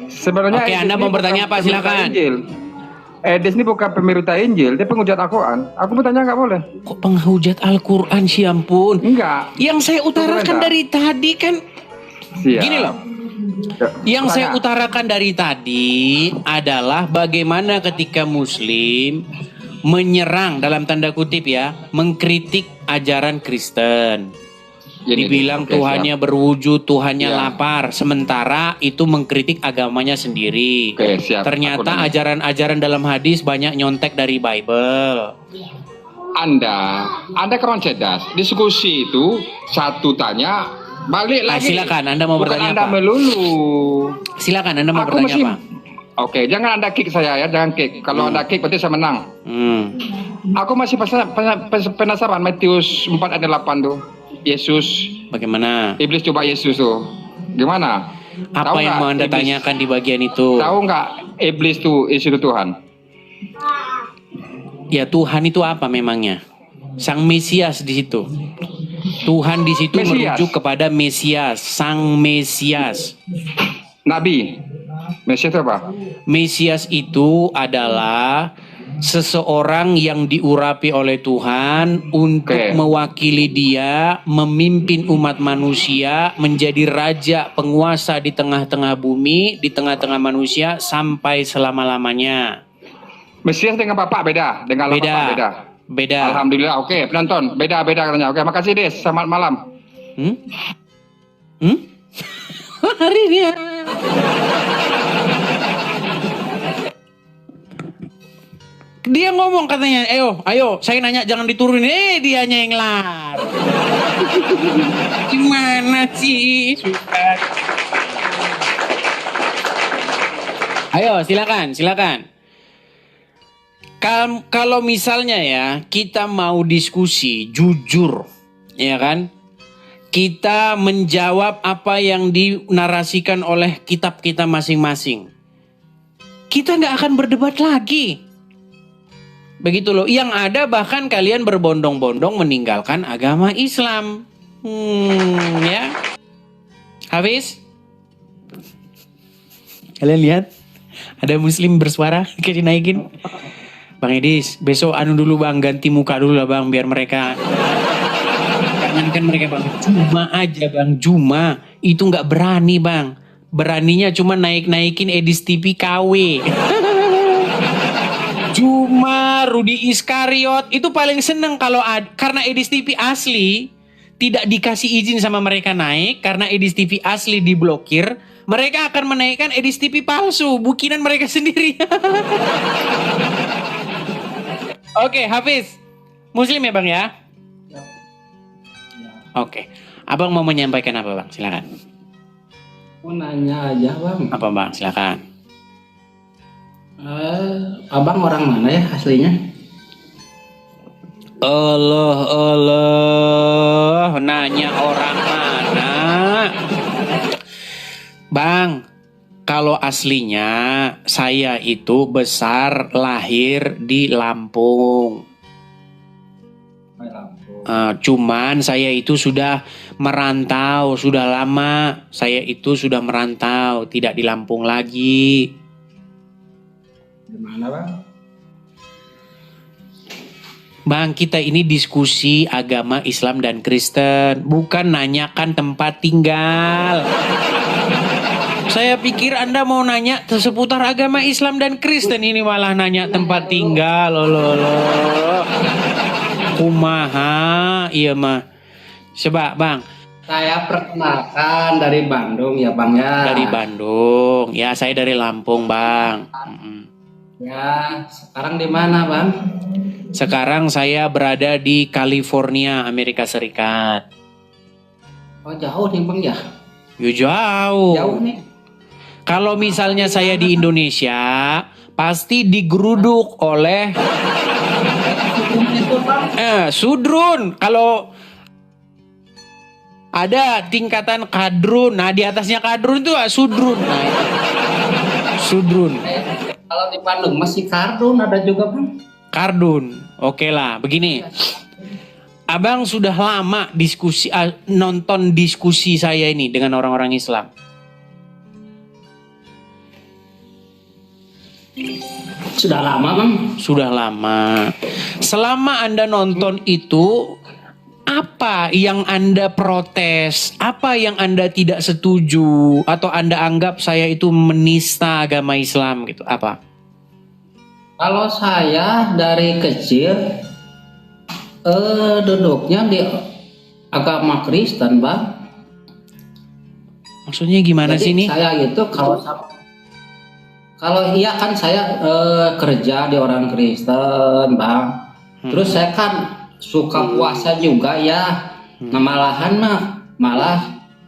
Sebenarnya Oke, Anda mau bertanya apa? Silakan. Des ini bukan pemerintah Injil, dia penghujat Al-Quran. Aku bertanya nggak boleh. Kok penghujat Al-Quran sih, ampun? Enggak. Yang saya utarakan dari tadi kan Siap. gini loh. Yang saya utarakan dari tadi adalah bagaimana ketika Muslim menyerang dalam tanda kutip ya, mengkritik ajaran Kristen. Dibilang Tuhannya berwujud, Tuhannya lapar, sementara itu mengkritik agamanya sendiri. Siap. Ternyata ajaran-ajaran dalam hadis banyak nyontek dari Bible. Anda kurang cerdas. Diskusi itu satu tanya, balik lagi. Silakan, Anda mau bertanya Anda apa? melulu. Silakan, Anda mau bertanya apa? Oke, jangan Anda kick saya ya, jangan kick. Kalau Anda kick berarti saya menang. Aku masih penasaran Matius 4 ayat 8 tuh. Yesus. Bagaimana? Iblis coba Yesus tuh. Gimana? Apa Tahu yang nggak mau Anda iblis- tanyakan di bagian itu? Tahu nggak iblis tuh Yesus itu Tuhan? Ya Tuhan itu apa memangnya? Sang Mesias di situ. Tuhan di situ Mesias. merujuk kepada Mesias, Sang Mesias. Nabi. Mesias itu apa? Mesias itu adalah seseorang yang diurapi oleh Tuhan untuk Oke. mewakili Dia, memimpin umat manusia, menjadi raja penguasa di tengah-tengah bumi, di tengah-tengah manusia sampai selama-lamanya. Mesias dengan Bapak beda, dengan Allah Beda. Bapak beda. Beda. Alhamdulillah, oke penonton, beda-beda katanya. Oke, makasih Des, selamat malam. Hari dia. Dia ngomong katanya, ayo, saya nanya jangan diturunin. Dianya yang lar. Gimana sih? Suka. Ayo, silakan. Kalau misalnya ya, kita mau diskusi jujur, ya kan? Kita menjawab apa yang dinarasikan oleh kitab kita masing-masing. Kita nggak akan berdebat lagi. Begitu loh. Yang ada bahkan kalian berbondong-bondong meninggalkan agama Islam. Ya. Hafiz? Kalian lihat? Ada muslim bersuara kayak dinaikin. Bang Edis, besok dulu bang, ganti muka dulu lah bang, biar mereka. Jangankan mereka bang, Juma itu nggak berani bang. Beraninya cuma naik-naikin Edis TV KW. Juma, Rudi Iskariot itu paling seneng kalau karena Edis TV asli tidak dikasih izin sama mereka naik, karena Edis TV asli diblokir, mereka akan menaikkan Edis TV palsu, bukinan mereka sendiri. Oke, Hafiz. Muslim ya bang ya? Oke. Abang mau menyampaikan apa bang? Silakan. Mau nanya aja bang. Apa bang? Silakan. Abang orang mana ya aslinya? Allah, nanya orang mana? Bang, kalau aslinya saya itu besar lahir di Lampung. Cuman saya itu sudah merantau, sudah lama. Saya itu sudah merantau, tidak di Lampung lagi. Di mana bang? Bang, kita ini diskusi agama Islam dan Kristen, bukan nanyakan tempat tinggal. Saya pikir Anda mau nanya seputar agama Islam dan Kristen, ini malah nanya tempat tinggal. Loh. Kumaha, iya mah. Coba bang. Saya perkenalkan dari Bandung ya bang ya. Dari Bandung, ya saya dari Lampung bang. Ya, sekarang di mana bang? Sekarang saya berada di California, Amerika Serikat. Oh jauh nih bang ya? Yo jauh. Jauh nih. Kalau misalnya saya di Indonesia, pasti digeruduk oleh sudrun. Kalau ada tingkatan kadrun, nah di atasnya kadrun itu sudrun. Nah, itu. Sudrun. Kalau di Bandung masih kardun ada juga bang. Kardun. Oke lah, begini. Abang sudah lama diskusi nonton diskusi saya ini dengan orang-orang Islam. Sudah lama bang. Sudah lama. Selama Anda nonton itu, apa yang Anda protes? Apa yang Anda tidak setuju? Atau Anda anggap saya itu menista agama Islam gitu? Apa? Kalau saya dari kecil duduknya di agama Kristen bang. Maksudnya gimana sih ini? Saya itu kalau iya kan saya kerja di orang Kristen bang. Terus saya kan suka puasa juga ya. Nah malah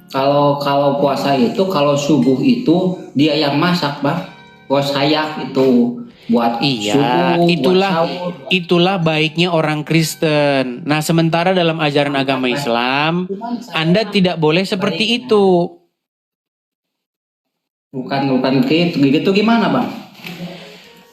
kalau puasa itu kalau subuh itu dia yang masak bang. Bos saya itu. buat Iya, subuh, itulah buat sahur. itulah baiknya orang Kristen. Nah, sementara dalam ajaran agama Islam, Anda tidak boleh seperti itu. Bukan gitu gimana bang?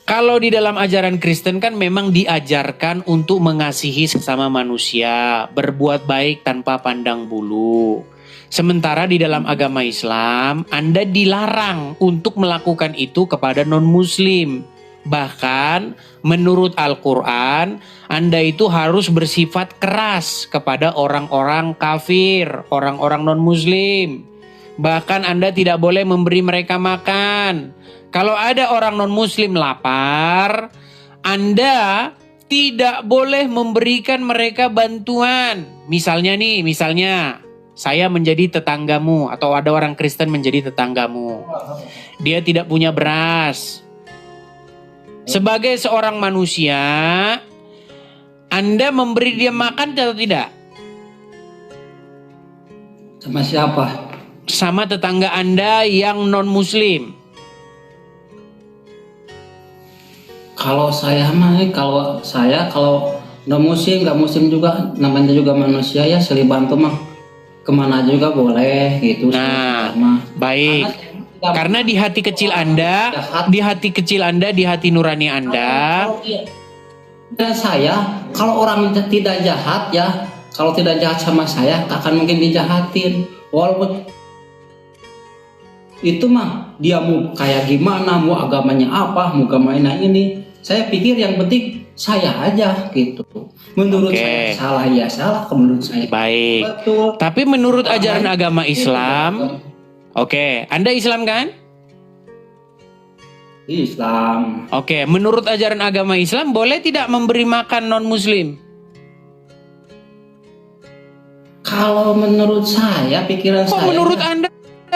Kalau di dalam ajaran Kristen kan memang diajarkan untuk mengasihi sesama manusia, berbuat baik tanpa pandang bulu. Sementara di dalam agama Islam, Anda dilarang untuk melakukan itu kepada non-Muslim. Bahkan menurut Al-Quran, Anda itu harus bersifat keras kepada orang-orang kafir, orang-orang non-Muslim. Bahkan Anda tidak boleh memberi mereka makan. Kalau ada orang non-Muslim lapar, Anda tidak boleh memberikan mereka bantuan. Misalnya saya menjadi tetanggamu atau ada orang Kristen menjadi tetanggamu. Dia tidak punya beras. Sebagai seorang manusia, Anda memberi dia makan atau tidak? Sama siapa? Sama tetangga Anda yang non-Muslim. Kalau saya kalau non muslim nggak muslim juga namanya juga manusia ya, silih bantu mah kemana juga boleh gitu. Nah, sama. baik. Karena di hati kecil Anda, di hati nurani Anda, Dan saya kalau orang tidak jahat ya, kalau tidak jahat sama saya akan mungkin dijahatin. Walaupun itu mah dia mau kayak gimana, mau agamanya apa, mau agamanya ini. Saya pikir yang penting saya aja gitu. Menurut saya salah ya salah, menurut saya baik. betul. Tapi menurut ajaran agama Islam, Anda Islam kan? Islam. Menurut ajaran agama Islam boleh tidak memberi makan non-Muslim? Kalau menurut saya, pikiran saya. Menurut Anda,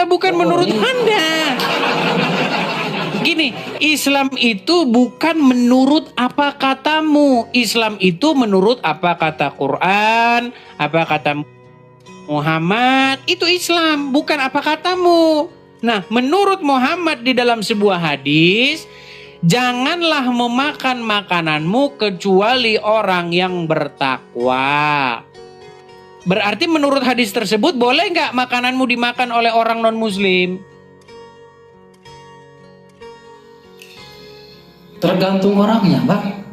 bukan menurut Anda. Gini, Islam itu bukan menurut apa katamu. Islam itu menurut apa kata Quran, apa kata Muhammad. Itu Islam, bukan apa katamu. Nah, menurut Muhammad di dalam sebuah hadis, janganlah memakan makananmu kecuali orang yang bertakwa. Berarti menurut hadis tersebut boleh nggak makananmu dimakan oleh orang non-Muslim? Tergantung orangnya, Bang.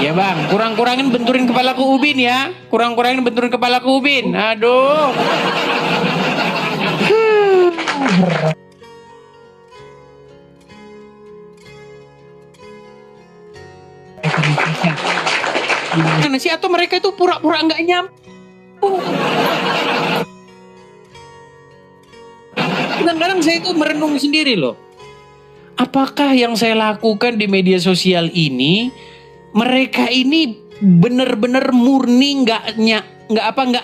Ya Bang, kurang-kurangin benturin kepalaku Ubin ya. Kurang-kurangin benturin kepalaku Ubin. Aduh. Gimana sih, atau mereka itu pura-pura nggak nyambung? Kadang-kadang saya itu merenung sendiri loh. Apakah yang saya lakukan di media sosial ini, mereka ini benar-benar murni nggak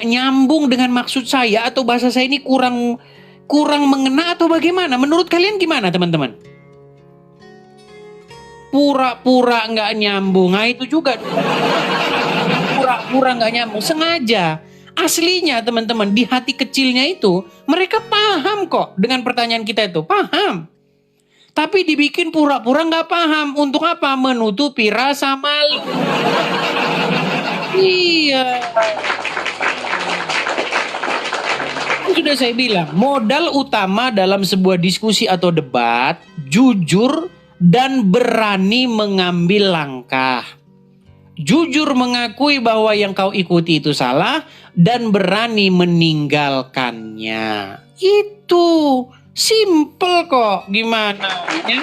nyambung dengan maksud saya, atau bahasa saya ini kurang mengena atau bagaimana? Menurut kalian gimana teman-teman? Pura-pura nggak nyambung, nah itu juga pura-pura nggak nyambung, sengaja. Aslinya teman-teman, di hati kecilnya itu mereka paham kok dengan pertanyaan kita itu, paham. Tapi dibikin pura-pura nggak paham. Untuk apa? Menutupi rasa malu. Iya. Sudah saya bilang, modal utama dalam sebuah diskusi atau debat, jujur dan berani mengambil langkah. Jujur mengakui bahwa yang kau ikuti itu salah dan berani meninggalkannya. Itu simple kok, gimana ya?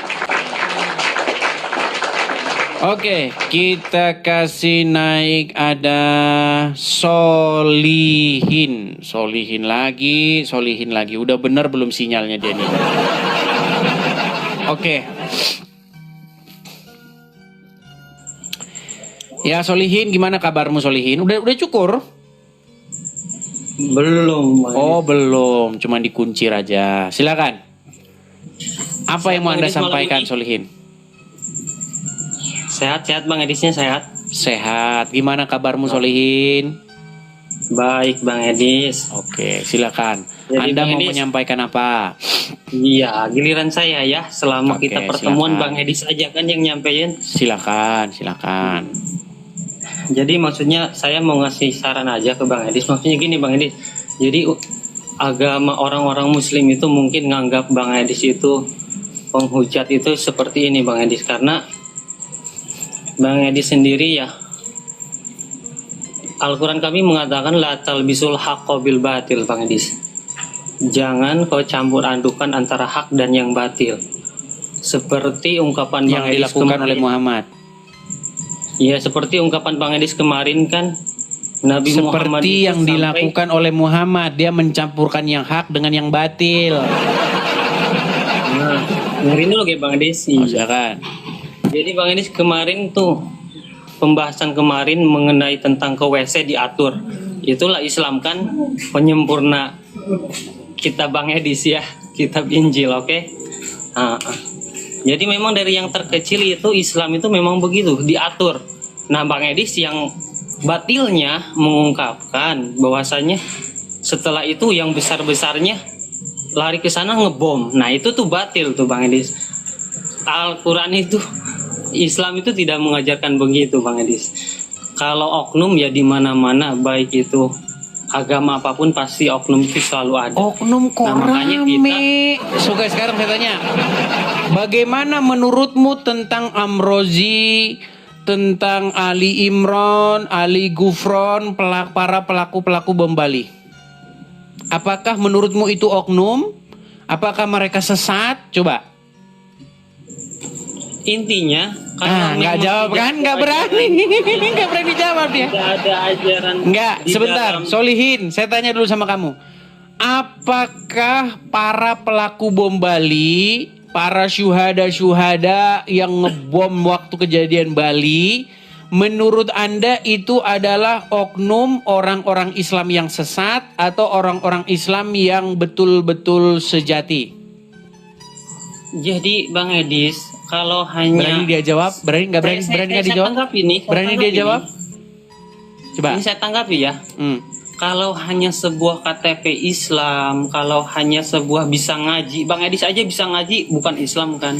Oke, kita kasih naik ada Solihin. Solihin lagi. Udah bener belum sinyalnya dia nih? Oke. Ya Solihin, gimana kabarmu Solihin? Udah cukur? Belum. Oh belum, cuma dikuncir aja. Silakan. Apa yang mau Anda sampaikan Solihin? Sehat Bang, edisnya sehat. Sehat. Gimana kabarmu Solihin? Baik Bang Edis. Oke, silakan. Jadi, Anda Bang mau Edis, menyampaikan apa? Iya, giliran saya ya. Selama Oke, kita pertemuan silakan. Bang Edis aja kan yang nyampein. Silakan, silakan. Jadi maksudnya saya mau ngasih saran aja ke Bang Edis. Maksudnya gini Bang Edis. Jadi agama orang-orang Muslim itu mungkin nganggap Bang Edis itu penghujat itu seperti ini Bang Edis, karena Bang Edis sendiri ya, Al-Quran kami mengatakan la talbisul haqqa bil batil Bang Edis. Jangan kau campur adukan antara hak dan yang batil. Seperti ungkapan Yang Bang Edis dilakukan oleh kemarin. Muhammad. Ya, seperti ungkapan Bang Edis kemarin kan, Nabi Muhammad Seperti itu yang sampai- dilakukan oleh Muhammad, dia mencampurkan yang hak dengan yang batil. Nah, dengerin dulu kayak Bang Edis. Oh, silakan. Jadi Bang Edis kemarin tuh pembahasan kemarin mengenai tentang ke WC diatur. Itulah Islam kan, penyempurna kitab Bang Edis ya, kitab Injil, oke? Nah, jadi memang dari yang terkecil itu Islam itu memang begitu, diatur. Nah Bang Edis yang batilnya mengungkapkan bahwasanya setelah itu yang besar-besarnya lari ke sana ngebom. Nah itu tuh batil tuh Bang Edis. Al-Quran itu, Islam itu tidak mengajarkan begitu Bang Edis. Kalau oknum ya di mana-mana, baik itu agama apapun pasti oknum itu selalu ada. Oknum kok Nah, makanya rame. So guys, sekarang saya tanya, bagaimana menurutmu tentang Amrozi, tentang Ali Imron, Ali Gufron, para pelaku-pelaku bom Bali? Apakah menurutmu itu oknum? Apakah mereka sesat? Coba. Intinya kalau Nggak memang jawab tidak kan? ada Nggak berani. ajaran- Nggak berani jawab dia. tidak ada ajaran Enggak, di sebentar. dalam- Solihin, saya tanya dulu sama kamu. Apakah para pelaku bom Bali, para syuhada-syuhada yang ngebom waktu kejadian Bali, menurut Anda itu adalah oknum orang-orang Islam yang sesat atau orang-orang Islam yang betul-betul sejati? Jadi Bang Edis, kalau hanya Berani dia jawab? Berani nggak berani? Berani nggak dijawab? tanggapi nih. saya Berani dia tanggapi jawab? nih. Coba. Ini saya tanggapi ya. Kalau hanya sebuah KTP Islam, kalau hanya sebuah bisa ngaji, Bang Edis aja bisa ngaji, bukan Islam kan?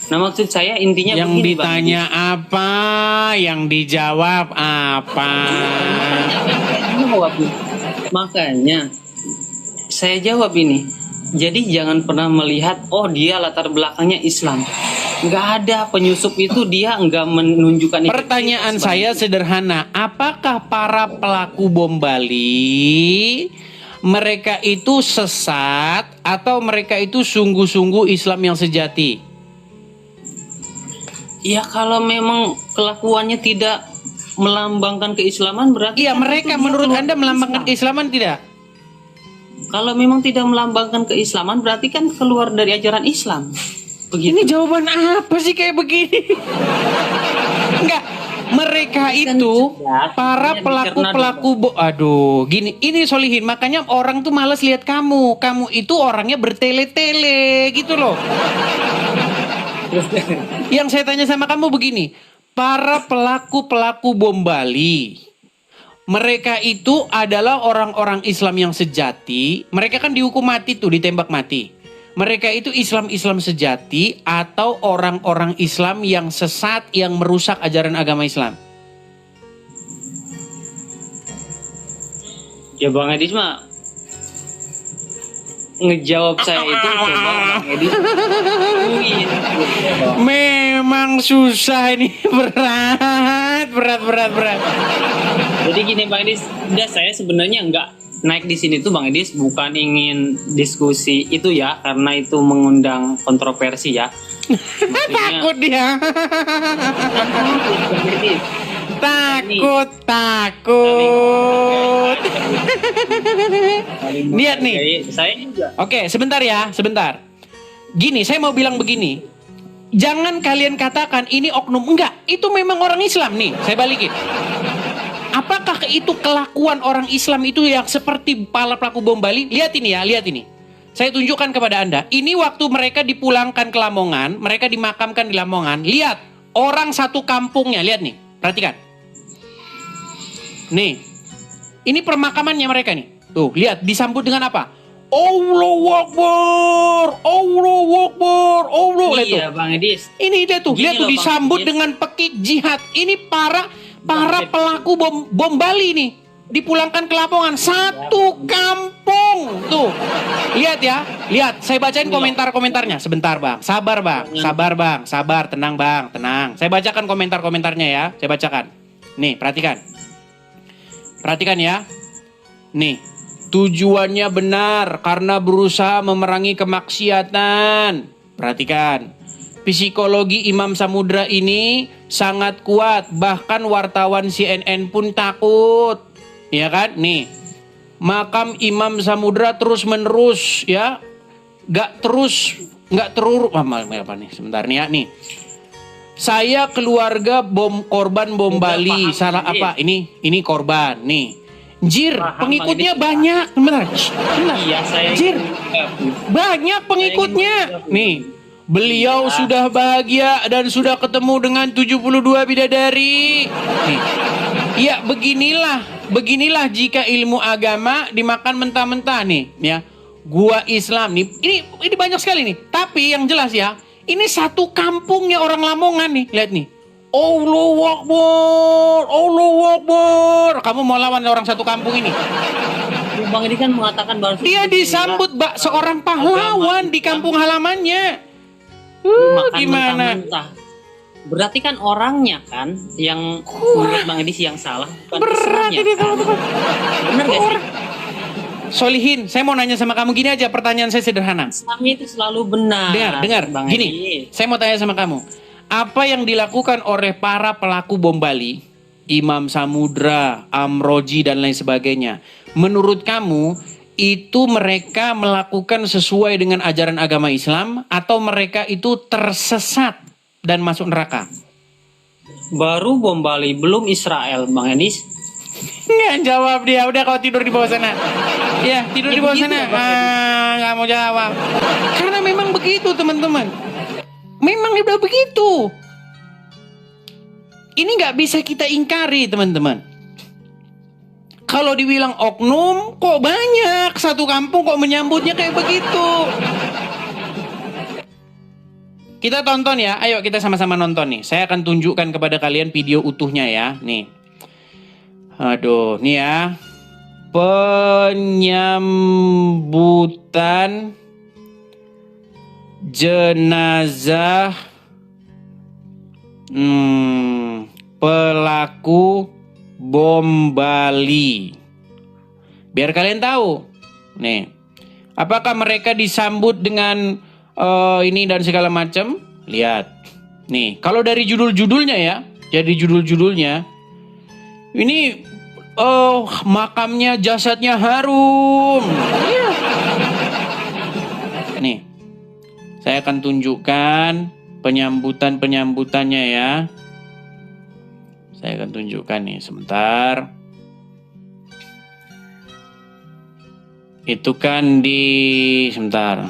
Nah maksud saya intinya Yang begini, Bang ditanya apa? Yang dijawab apa? Edis. Makanya saya jawab ini. Jadi jangan pernah melihat, oh dia latar belakangnya Islam. Nggak ada, penyusup itu dia nggak menunjukkan Pertanyaan identitas, Bang. saya sederhana, apakah para pelaku bom Bali mereka itu sesat atau mereka itu sungguh-sungguh Islam yang sejati? Ya kalau memang kelakuannya tidak melambangkan keislaman berarti Iya, kan mereka itu dia menurut keluar Anda dari melambangkan Islam. keislaman tidak? Kalau memang tidak melambangkan keislaman berarti kan keluar dari ajaran Islam. Begitu. Ini jawaban apa sih kayak begini? Enggak, mereka itu para pelaku-pelaku aduh, gini, ini Solihin, makanya orang tuh malas lihat kamu. Kamu itu orangnya bertele-tele gitu loh. Yang saya tanya sama kamu begini, para pelaku-pelaku bom Bali, mereka itu adalah orang-orang Islam yang sejati. Mereka kan dihukum mati tuh, ditembak mati. Mereka itu Islam-Islam sejati atau orang-orang Islam yang sesat, yang merusak ajaran agama Islam? Ya Bang Edis mah ngejawab saya itu coba Bang Edis. Memang susah ini, berat. Jadi gini Bang Edis, udah saya sebenarnya nggak naik di sini tuh Bang Edis bukan ingin diskusi itu ya, karena itu mengundang kontroversi ya. Maksudnya, Takut dia. Bang Edis, Takut. Lihat nih. Saya juga. Oke, sebentar ya, sebentar. Gini, saya mau bilang begini. Jangan kalian katakan ini oknum. Enggak, itu memang orang Islam nih. Saya balikin. Apakah itu kelakuan orang Islam itu yang seperti para pelaku bom Bali? Lihat ini ya, lihat ini. Saya tunjukkan kepada Anda. Ini waktu mereka dipulangkan ke Lamongan, mereka dimakamkan di Lamongan. Lihat, orang satu kampungnya, lihat nih, perhatikan. Nih, Ini permakamannya mereka nih. Tuh, lihat disambut dengan apa? Allahu Akbar, Allahu Akbar, Allah. Lihat tuh. Iya, Bang Edis. Ini dia tuh, Gini lihat tuh loh, Bang disambut Edis. dengan pekik jihad. Ini para pelaku bom Bali nih. Dipulangkan ke Lamongan satu kampung. Tuh. Lihat ya. Lihat, saya bacain komentar-komentarnya sebentar, Bang. Sabar, Bang. Sabar, Bang. Sabar, tenang, Bang. Tenang. Saya bacakan komentar-komentarnya ya. Saya bacakan. Nih, perhatikan. Perhatikan ya. Nih. Tujuannya benar karena berusaha memerangi kemaksiatan. Perhatikan. Psikologi Imam Samudra ini sangat kuat. Bahkan wartawan CNN pun takut. Ya kan? Nih. Makam Imam Samudra terus menerus ya. Gak teruruk. Apa nih? Sebentar nih ya. Nih. Saya keluarga korban bom Bali. Salah apa? Ini korban. Nih. Jir, pengikutnya banyak. Benar. Iya, saya Jir, banyak pengikutnya. Nih, beliau sudah bahagia dan sudah ketemu dengan 72 bidadari. Nih. Ya, beginilah jika ilmu agama dimakan mentah-mentah nih, ya. Gua Islam nih. Ini banyak sekali nih. Tapi yang jelas ya, ini satu kampungnya orang Lamongan nih. Lihat nih. Allahu Akbar, Allahu Akbar. Kamu mau lawan orang satu kampung ini? Bang Edis kan mengatakan baru Dia disambut seorang pahlawan di kampung halamannya. makan Gimana? mentah-mentah. Berarti kan orangnya kan yang menurut Bang Edis yang salah, bukan Berat Islamnya, ini kan? teman-teman. Benar gak sih? Solihin, saya mau nanya sama kamu gini aja, pertanyaan saya sederhana. Islamnya itu selalu benar. Dengar, Bang gini. Edis. Saya mau tanya sama kamu. Apa yang dilakukan oleh para pelaku bom Bali, Imam Samudra, Amroji dan lain sebagainya, menurut kamu itu mereka melakukan sesuai dengan ajaran agama Islam atau mereka itu tersesat dan masuk neraka? Baru bom Bali, belum Israel, Bang Edis. Nggak jawab dia, udah kau tidur di bawah sana. Ya, tidur di bawah begitu sana. ya, Bang Edis. Nggak mau jawab. Karena memang begitu, teman-teman. Memang udah begitu. Ini nggak bisa kita ingkari, teman-teman. Kalau dibilang oknum, kok banyak. Satu kampung kok menyambutnya kayak begitu. Kita tonton ya. Ayo kita sama-sama nonton nih. Saya akan tunjukkan kepada kalian video utuhnya ya. Nih. Aduh, nih ya. Penyambutan jenazah pelaku bom Bali. Biar kalian tahu. Nih. Apakah mereka disambut dengan ini dan segala macam? Lihat. Nih, kalau dari judul-judulnya ya. Jadi judul-judulnya ini makamnya, jasadnya harum. Iya. Nih. Saya akan tunjukkan penyambutannya ya. Saya akan tunjukkan nih sebentar. Itu kan sebentar.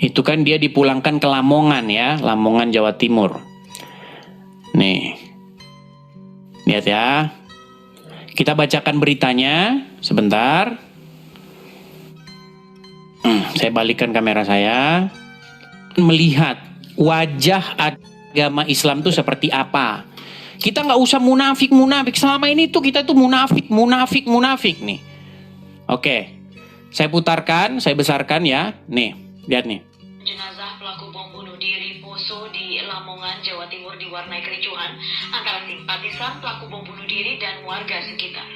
Itu kan dia dipulangkan ke Lamongan ya, Lamongan Jawa Timur. Nih. Lihat ya. Kita bacakan beritanya sebentar. Saya balikkan kamera saya. Melihat wajah agama Islam itu seperti apa. Kita nggak usah munafik. Selama ini tuh kita tuh munafik nih. Oke. Saya putarkan, saya besarkan ya. Nih, lihat nih. Jenazah pelaku bom bunuh diri Poso di Lamongan, Jawa Timur diwarnai kericuhan antara simpatisan pelaku bom bunuh diri dan warga sekitar.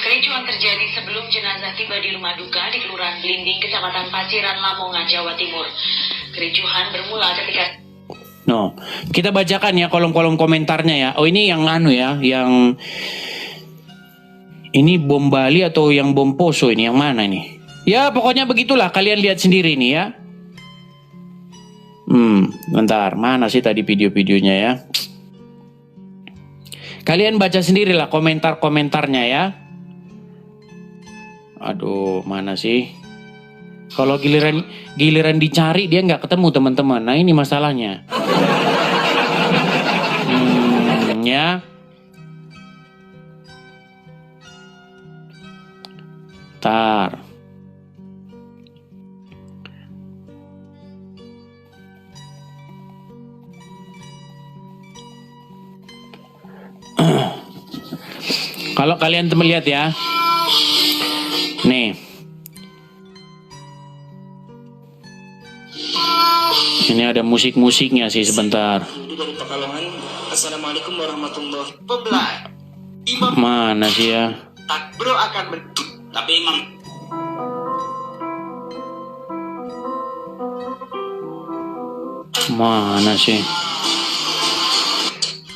Kericuhan terjadi sebelum jenazah tiba di rumah duka di Kelurahan Blinding, Kecamatan Paciran, Lamongan, Jawa Timur. Kericuhan bermula ketika kita bacakan ya kolom-kolom komentarnya ya. Oh, ini yang yang ini bom Bali atau yang bom Poso ini, yang mana ini? Ya pokoknya begitulah, kalian lihat sendiri nih ya. Bentar, mana sih tadi video-videonya ya? Kalian baca sendirilah komentar-komentarnya ya. Aduh, mana sih? Kalau giliran dicari dia nggak ketemu teman-teman. Nah ini masalahnya. ya. Bentar. Kalau kalian teman lihat ya. Nih. Ini ada musik-musiknya sih sebentar. Dari Pekalongan. Assalamualaikum warahmatullahi wabarakatuh. Mana sih ya? Tak bro akan tapi imam Mana sih?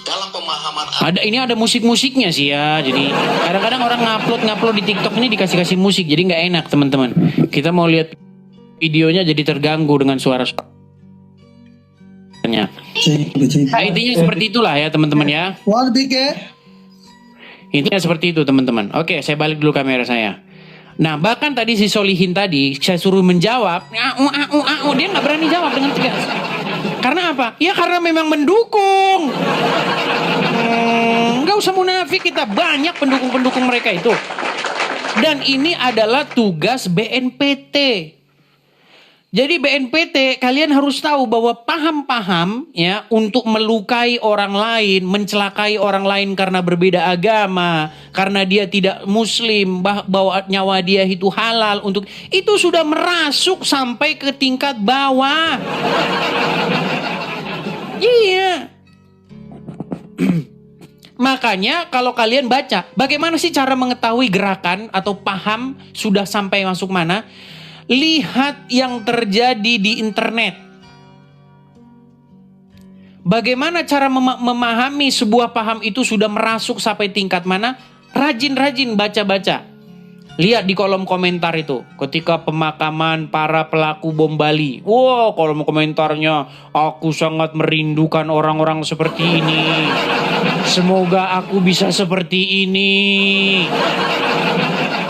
dalam pemahaman Ini ada musik-musiknya sih ya. Jadi kadang-kadang orang ngupload di TikTok ini dikasih musik, jadi nggak enak teman-teman. Kita mau lihat videonya jadi terganggu dengan suara-suaranya. Nah, intinya seperti itulah ya teman-teman ya. Intinya seperti itu teman-teman. Oke, saya balik dulu kamera saya. Nah, bahkan tadi si Solihin tadi saya suruh menjawab, dia nggak berani jawab dengan tegas. Karena apa? Ya karena memang mendukung. Nggak usah munafik, kita banyak pendukung-pendukung mereka itu. Dan ini adalah tugas BNPT. Jadi BNPT kalian harus tahu bahwa paham-paham ya untuk melukai orang lain, mencelakai orang lain karena berbeda agama, karena dia tidak muslim, bahwa nyawa dia itu halal untuk itu sudah merasuk sampai ke tingkat bawah. Iya. Makanya kalau kalian baca, bagaimana sih cara mengetahui gerakan atau paham sudah sampai masuk mana? Lihat yang terjadi di internet. Bagaimana cara memahami sebuah paham itu sudah merasuk sampai tingkat mana? Rajin-rajin baca-baca. Lihat di kolom komentar itu. Ketika pemakaman para pelaku bom Bali. Wow, kolom komentarnya. Aku sangat merindukan orang-orang seperti ini. Semoga aku bisa seperti ini.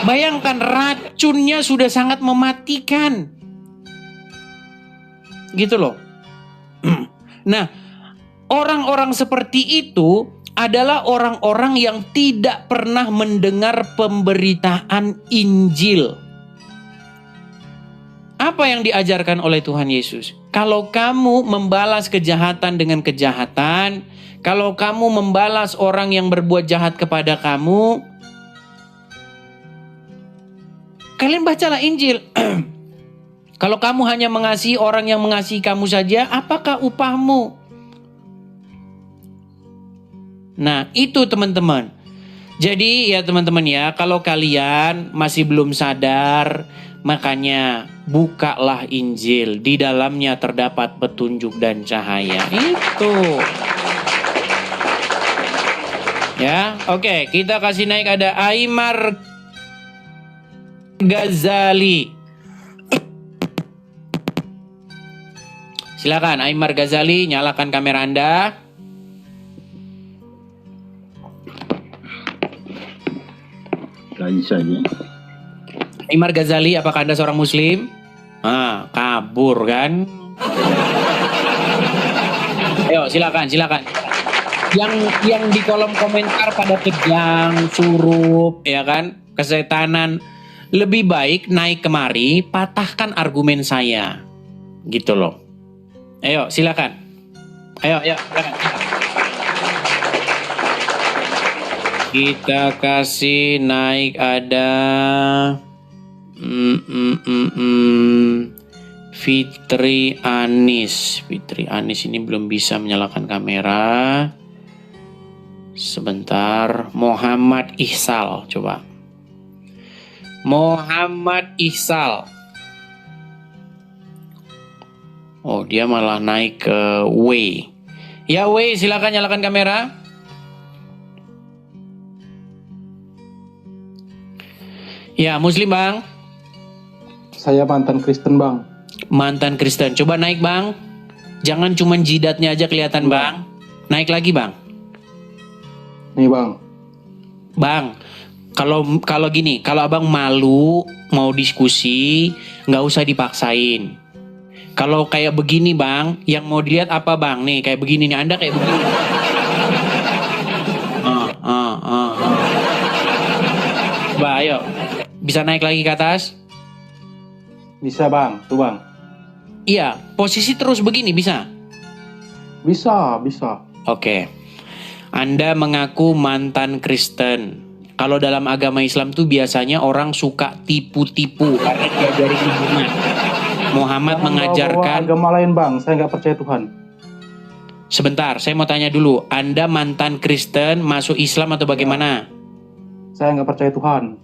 Bayangkan racunnya sudah sangat mematikan. Gitu loh. Nah, orang-orang seperti itu adalah orang-orang yang tidak pernah mendengar pemberitaan Injil. Apa yang diajarkan oleh Tuhan Yesus? Kalau kamu membalas kejahatan dengan kejahatan, kalau kamu membalas orang yang berbuat jahat kepada kamu, kalian bacalah Injil. Kalau kamu hanya mengasihi orang yang mengasihi kamu saja, apakah upahmu? Nah, itu teman-teman. Jadi ya teman-teman ya, kalau kalian masih belum sadar, makanya bukalah Injil. Di dalamnya terdapat petunjuk dan cahaya. Itu. Ya, oke, kita kasih naik ada Aimar Ghazali. Silakan Aimar Ghazali, nyalakan kamera Anda. Lain saja. Aimar Ghazali, apakah Anda seorang muslim? Kabur kan? Ayo silakan. Yang di kolom komentar pada kejang, surup, ya kan, kesetanan. Lebih baik naik kemari, patahkan argumen saya. Gitu loh. Ayo, silakan. Ayo, silakan. Kita kasih naik ada Fitri Anis. Fitri Anis ini belum bisa menyalakan kamera. Sebentar. Muhammad Ihsal, coba. Muhammad Ihsal. Oh, dia malah naik ke W. Ya W, silakan nyalakan kamera. Ya, muslim bang. Saya mantan Kristen bang. Mantan Kristen, coba naik bang. Jangan cuma jidatnya aja kelihatan bang. Naik lagi bang. Nih bang. Bang, kalau gini, kalau abang malu mau diskusi, nggak usah dipaksain. Kalau kayak begini bang, yang mau dilihat apa bang? Nih kayak begini nih, Anda kayak begini. Bisa naik lagi ke atas? Bisa bang, tuh bang. Iya, posisi terus begini bisa? Bisa. Oke. Anda mengaku mantan Kristen. Kalau dalam agama Islam tuh biasanya orang suka tipu-tipu karena diajari Muhammad. Muhammad Jangan mengajarkan... bawa agama lain bang, saya nggak percaya Tuhan. Sebentar, saya mau tanya dulu. Anda mantan Kristen, masuk Islam atau bagaimana? Saya nggak percaya Tuhan.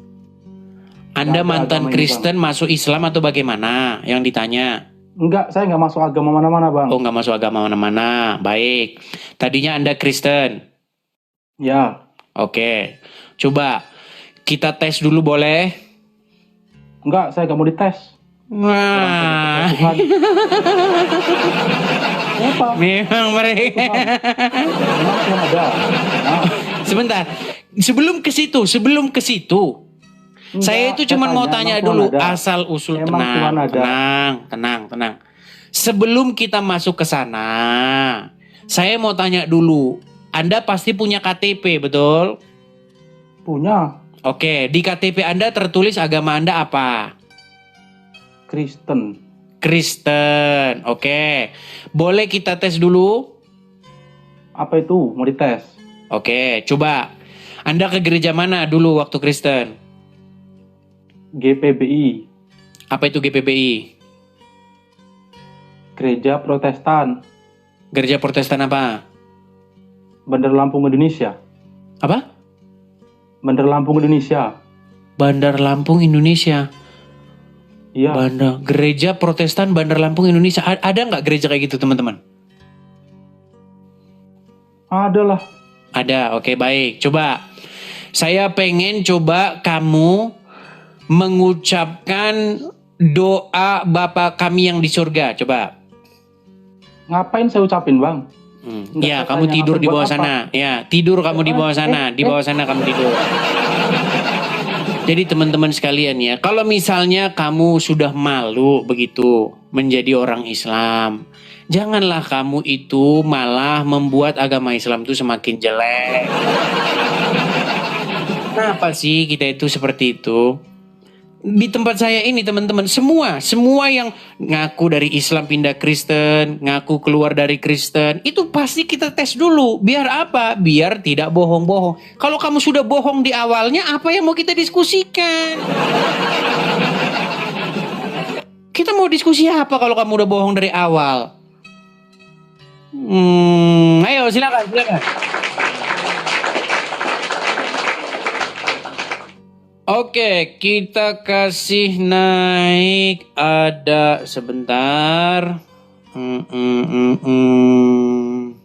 Anda Nggak ada mantan agama ini, Kristen, masuk Islam atau bagaimana? Yang ditanya. Enggak, saya nggak masuk agama mana-mana bang. Oh, nggak masuk agama mana-mana. Baik. Tadinya Anda Kristen. Ya. Oke. Coba kita tes dulu boleh? Enggak, saya nggak mau dites. Wah. Tuhan. Apa? Memang mereka. Memang Tuhan ada. Nah, Sebentar. Sebelum ke situ. enggak, Saya itu cuma mau tanya emang Tuhan dulu ada. asal usul. Emang Tuhan ada. Tenang. Sebelum kita masuk ke sana, saya mau tanya dulu. Anda pasti punya KTP, betul? Punya Oke, di KTP Anda tertulis agama Anda apa? Kristen. Kristen. Oke. Boleh kita tes dulu? Apa itu? Mau dites? Oke, coba. Anda ke gereja mana dulu waktu Kristen? GPBI, Apa itu GPBI? Gereja Protestan, Gereja Protestan apa? Bandar Lampung Indonesia. Apa? Bandar Lampung Indonesia. Bandar Lampung Indonesia. Iya. Gereja Protestan Bandar Lampung Indonesia. Ada nggak gereja kayak gitu teman-teman? Ada lah. Ada. Oke, baik. Coba. Saya pengen coba kamu mengucapkan doa Bapa kami yang di surga. Coba. Ngapain saya ucapin bang? Ya, saya kamu tanya tidur apa, di buat bawah apa? sana. Ya, tidur kamu di bawah sana. Di bawah sana kamu tidur. Jadi teman-teman sekalian ya, kalau misalnya kamu sudah malu begitu menjadi orang Islam, janganlah kamu itu malah membuat agama Islam itu semakin jelek. Kenapa sih kita itu seperti itu? Di tempat saya ini teman-teman, semua yang ngaku dari Islam pindah Kristen, ngaku keluar dari Kristen, itu pasti kita tes dulu. Biar apa? Biar tidak bohong-bohong. Kalau kamu sudah bohong di awalnya, apa yang mau kita diskusikan? Kita mau diskusi apa kalau kamu udah bohong dari awal? Ayo silakan. Oke, kita kasih naik. Ada sebentar.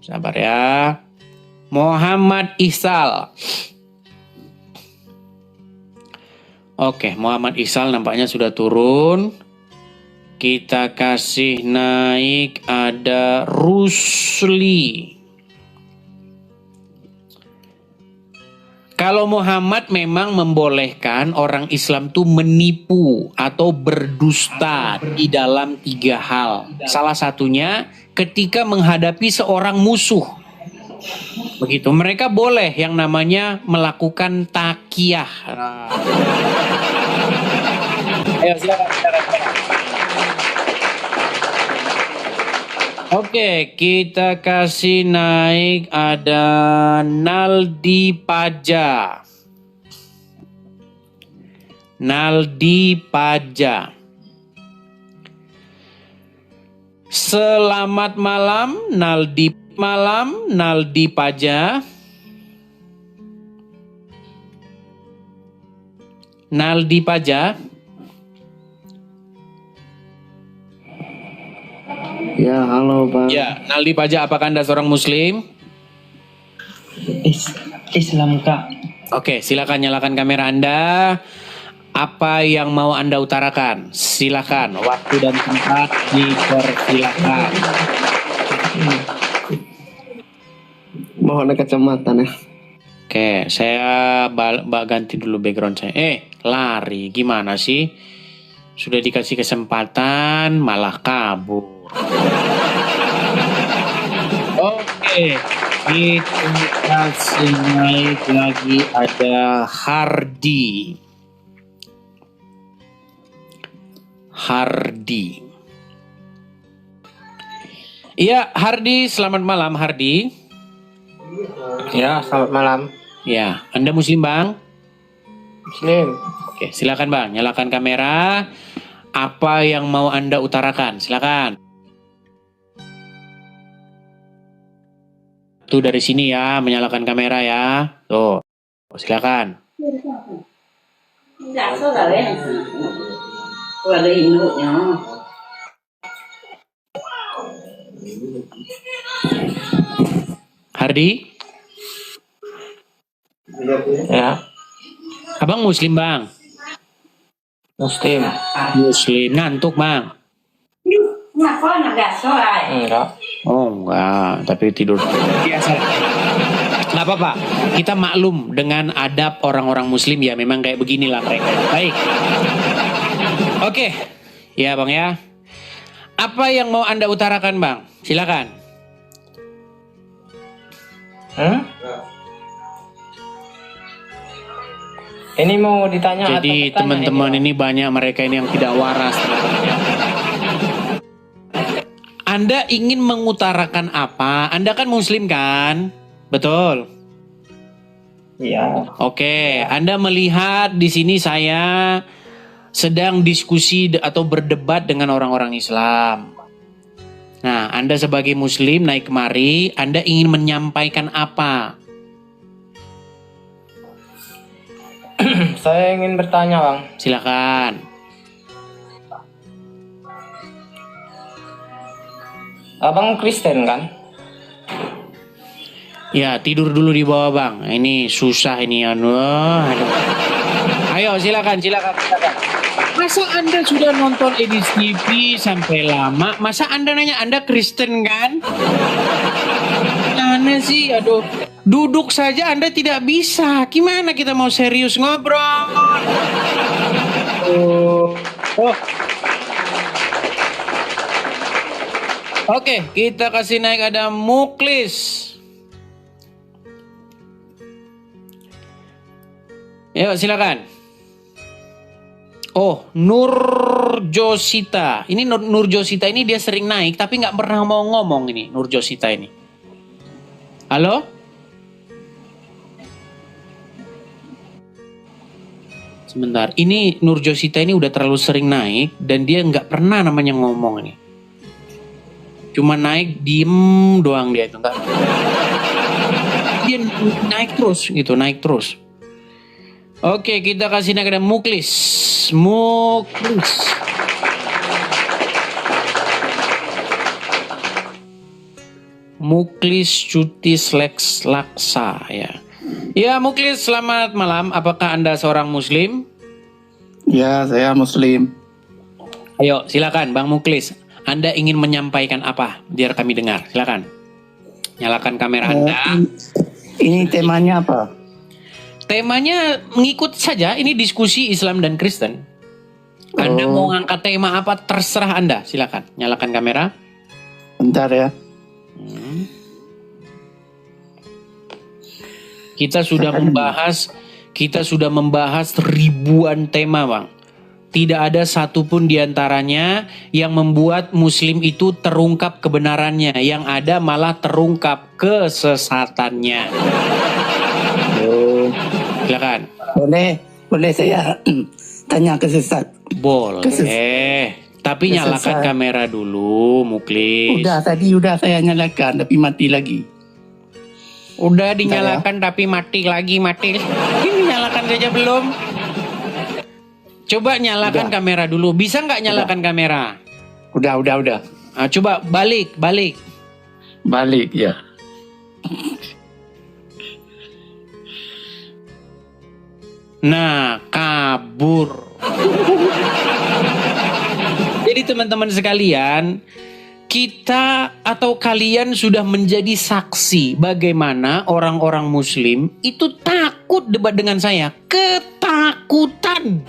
Sabar ya. Muhammad Ihsal. Oke, Muhammad Ihsal nampaknya sudah turun. Kita kasih naik. Ada Rusli. Kalau Muhammad memang membolehkan orang Islam tuh menipu atau berdusta di dalam 3 hal. Salah satunya ketika menghadapi seorang musuh. Begitu, mereka boleh yang namanya melakukan takiyah. Ayo silakan. Oke, kita kasih naik. Ada Naldi Paja. Selamat malam, Naldi Paja. Naldi Paja. Ya, halo Bang. Ya, Naldi Paja, apakah Anda seorang Muslim? Islam Kak. Oke, silakan nyalakan kamera Anda. Apa yang mau Anda utarakan? Silakan, waktu dan tempat dipersilakan. Mohon kacamata ya. Oke, saya ganti dulu background saya. Lari, gimana sih? Sudah dikasih kesempatan, malah kabur. Oke, kita kasih naik lagi. Ada Hardi. Hardi. Iya, Hardi, selamat malam Hardi. Ya, selamat malam. Ya, Anda Muslim Bang? Muslim. Oke, silakan Bang, nyalakan kamera. Apa yang mau Anda utarakan? Silakan. Tuh dari sini ya, menyalakan kamera ya. Tuh, silakan. Hardi? Ya, Abang Muslim Bang? Muslim. Muslim, ngantuk Bang? Enggak. Oh enggak, tapi tidur biasa. Nggak apa-apa, kita maklum dengan adab orang-orang Muslim ya, memang kayak beginilah mereka. Baik. Oke, ya Bang ya. Apa yang mau Anda utarakan Bang? Silakan. Ini mau ditanya Jadi atau bertanya teman-teman ini, ini banyak mereka ini yang tidak waras. Anda ingin mengutarakan apa? Anda kan Muslim kan? Betul. Iya. Oke, Anda melihat di sini saya sedang diskusi atau berdebat dengan orang-orang Islam. Nah, Anda sebagai Muslim naik kemari, Anda ingin menyampaikan apa? Saya ingin bertanya, Bang. Silakan. Abang Kristen kan? Ya, tidur dulu di bawah Bang. Ini susah ini aduh. Ayo silakan. Masa Anda sudah nonton Edis TV sampai lama? Masa Anda nanya Anda Kristen kan? Gimana sih? Aduh. Duduk saja Anda tidak bisa. Gimana kita mau serius ngobrol? Oke, kita kasih naik ada Muklis. Yuk silakan. Oh, Nurjosita. Ini Nurjosita ini dia sering naik tapi nggak pernah mau ngomong ini Nurjosita ini. Halo? Sebentar, ini Nurjosita ini udah terlalu sering naik dan dia nggak pernah namanya ngomong ini. Cuma naik diem doang dia itu enggak. Dia naik terus gitu, naik terus. Oke, kita kasih naik ada Muklis. Muklis Cutis Lex Laksa ya. Ya Muklis, selamat malam. Apakah Anda seorang Muslim? Ya, saya Muslim. Ayo, silakan Bang Muklis. Anda ingin menyampaikan apa? Biar kami dengar. Silakan. Nyalakan kamera Anda. Ini temanya apa? Temanya mengikut saja. Ini diskusi Islam dan Kristen. Anda mau ngangkat tema apa? Terserah Anda. Silakan. Nyalakan kamera. Bentar ya. Kita sudah membahas ribuan tema, Bang. Tidak ada satupun diantaranya yang membuat Muslim itu terungkap kebenarannya. Yang ada malah terungkap kesesatannya. Silakan. Boleh saya tanya ke sesat? Boleh. Tapi nyalakan kamera dulu, Muklis. Tadi udah saya nyalakan tapi mati lagi. Udah dinyalakan tapi mati lagi. Ini nyalakan saja belum. Coba nyalakan kamera dulu. Bisa nggak nyalakan kamera? Udah. Nah, coba balik. Balik ya. Nah, kabur. Jadi teman-teman sekalian, kita atau kalian sudah menjadi saksi bagaimana orang-orang Muslim itu takut debat dengan saya. Ketakutan.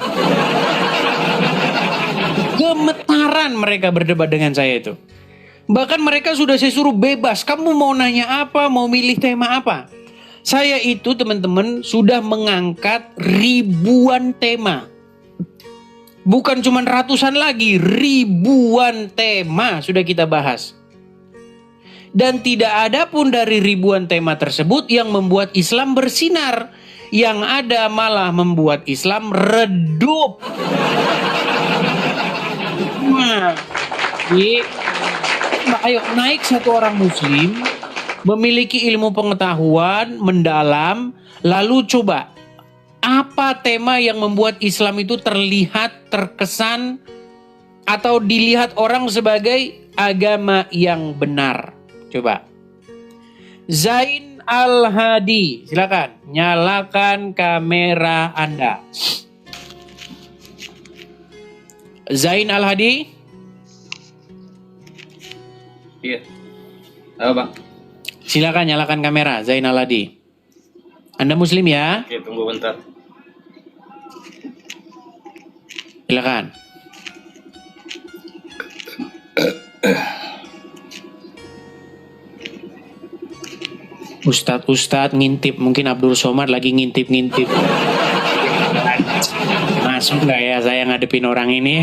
Gemetaran mereka berdebat dengan saya itu. Bahkan mereka sudah saya suruh bebas. Kamu mau nanya apa? Mau milih tema apa? Saya itu teman-teman sudah mengangkat ribuan tema. Bukan cuma ratusan lagi, ribuan tema sudah kita bahas. Dan tidak ada pun dari ribuan tema tersebut yang membuat Islam bersinar. Yang ada malah membuat Islam redup. Nah, ayo naik satu orang muslim, memiliki ilmu pengetahuan, mendalam, lalu coba apa tema yang membuat Islam itu terlihat, terkesan, atau dilihat orang sebagai agama yang benar. Coba. Zain Al-Hadi, silakan nyalakan kamera Anda. Zain Al-Hadi. Iya. Halo Bang. Silakan nyalakan kamera Zain Al-Hadi. Anda muslim ya? Oke, tunggu bentar. Silakan. Ustadz ngintip, mungkin Abdul Somad lagi ngintip-ngintip. Masuk nggak ya saya ngadepin orang ini?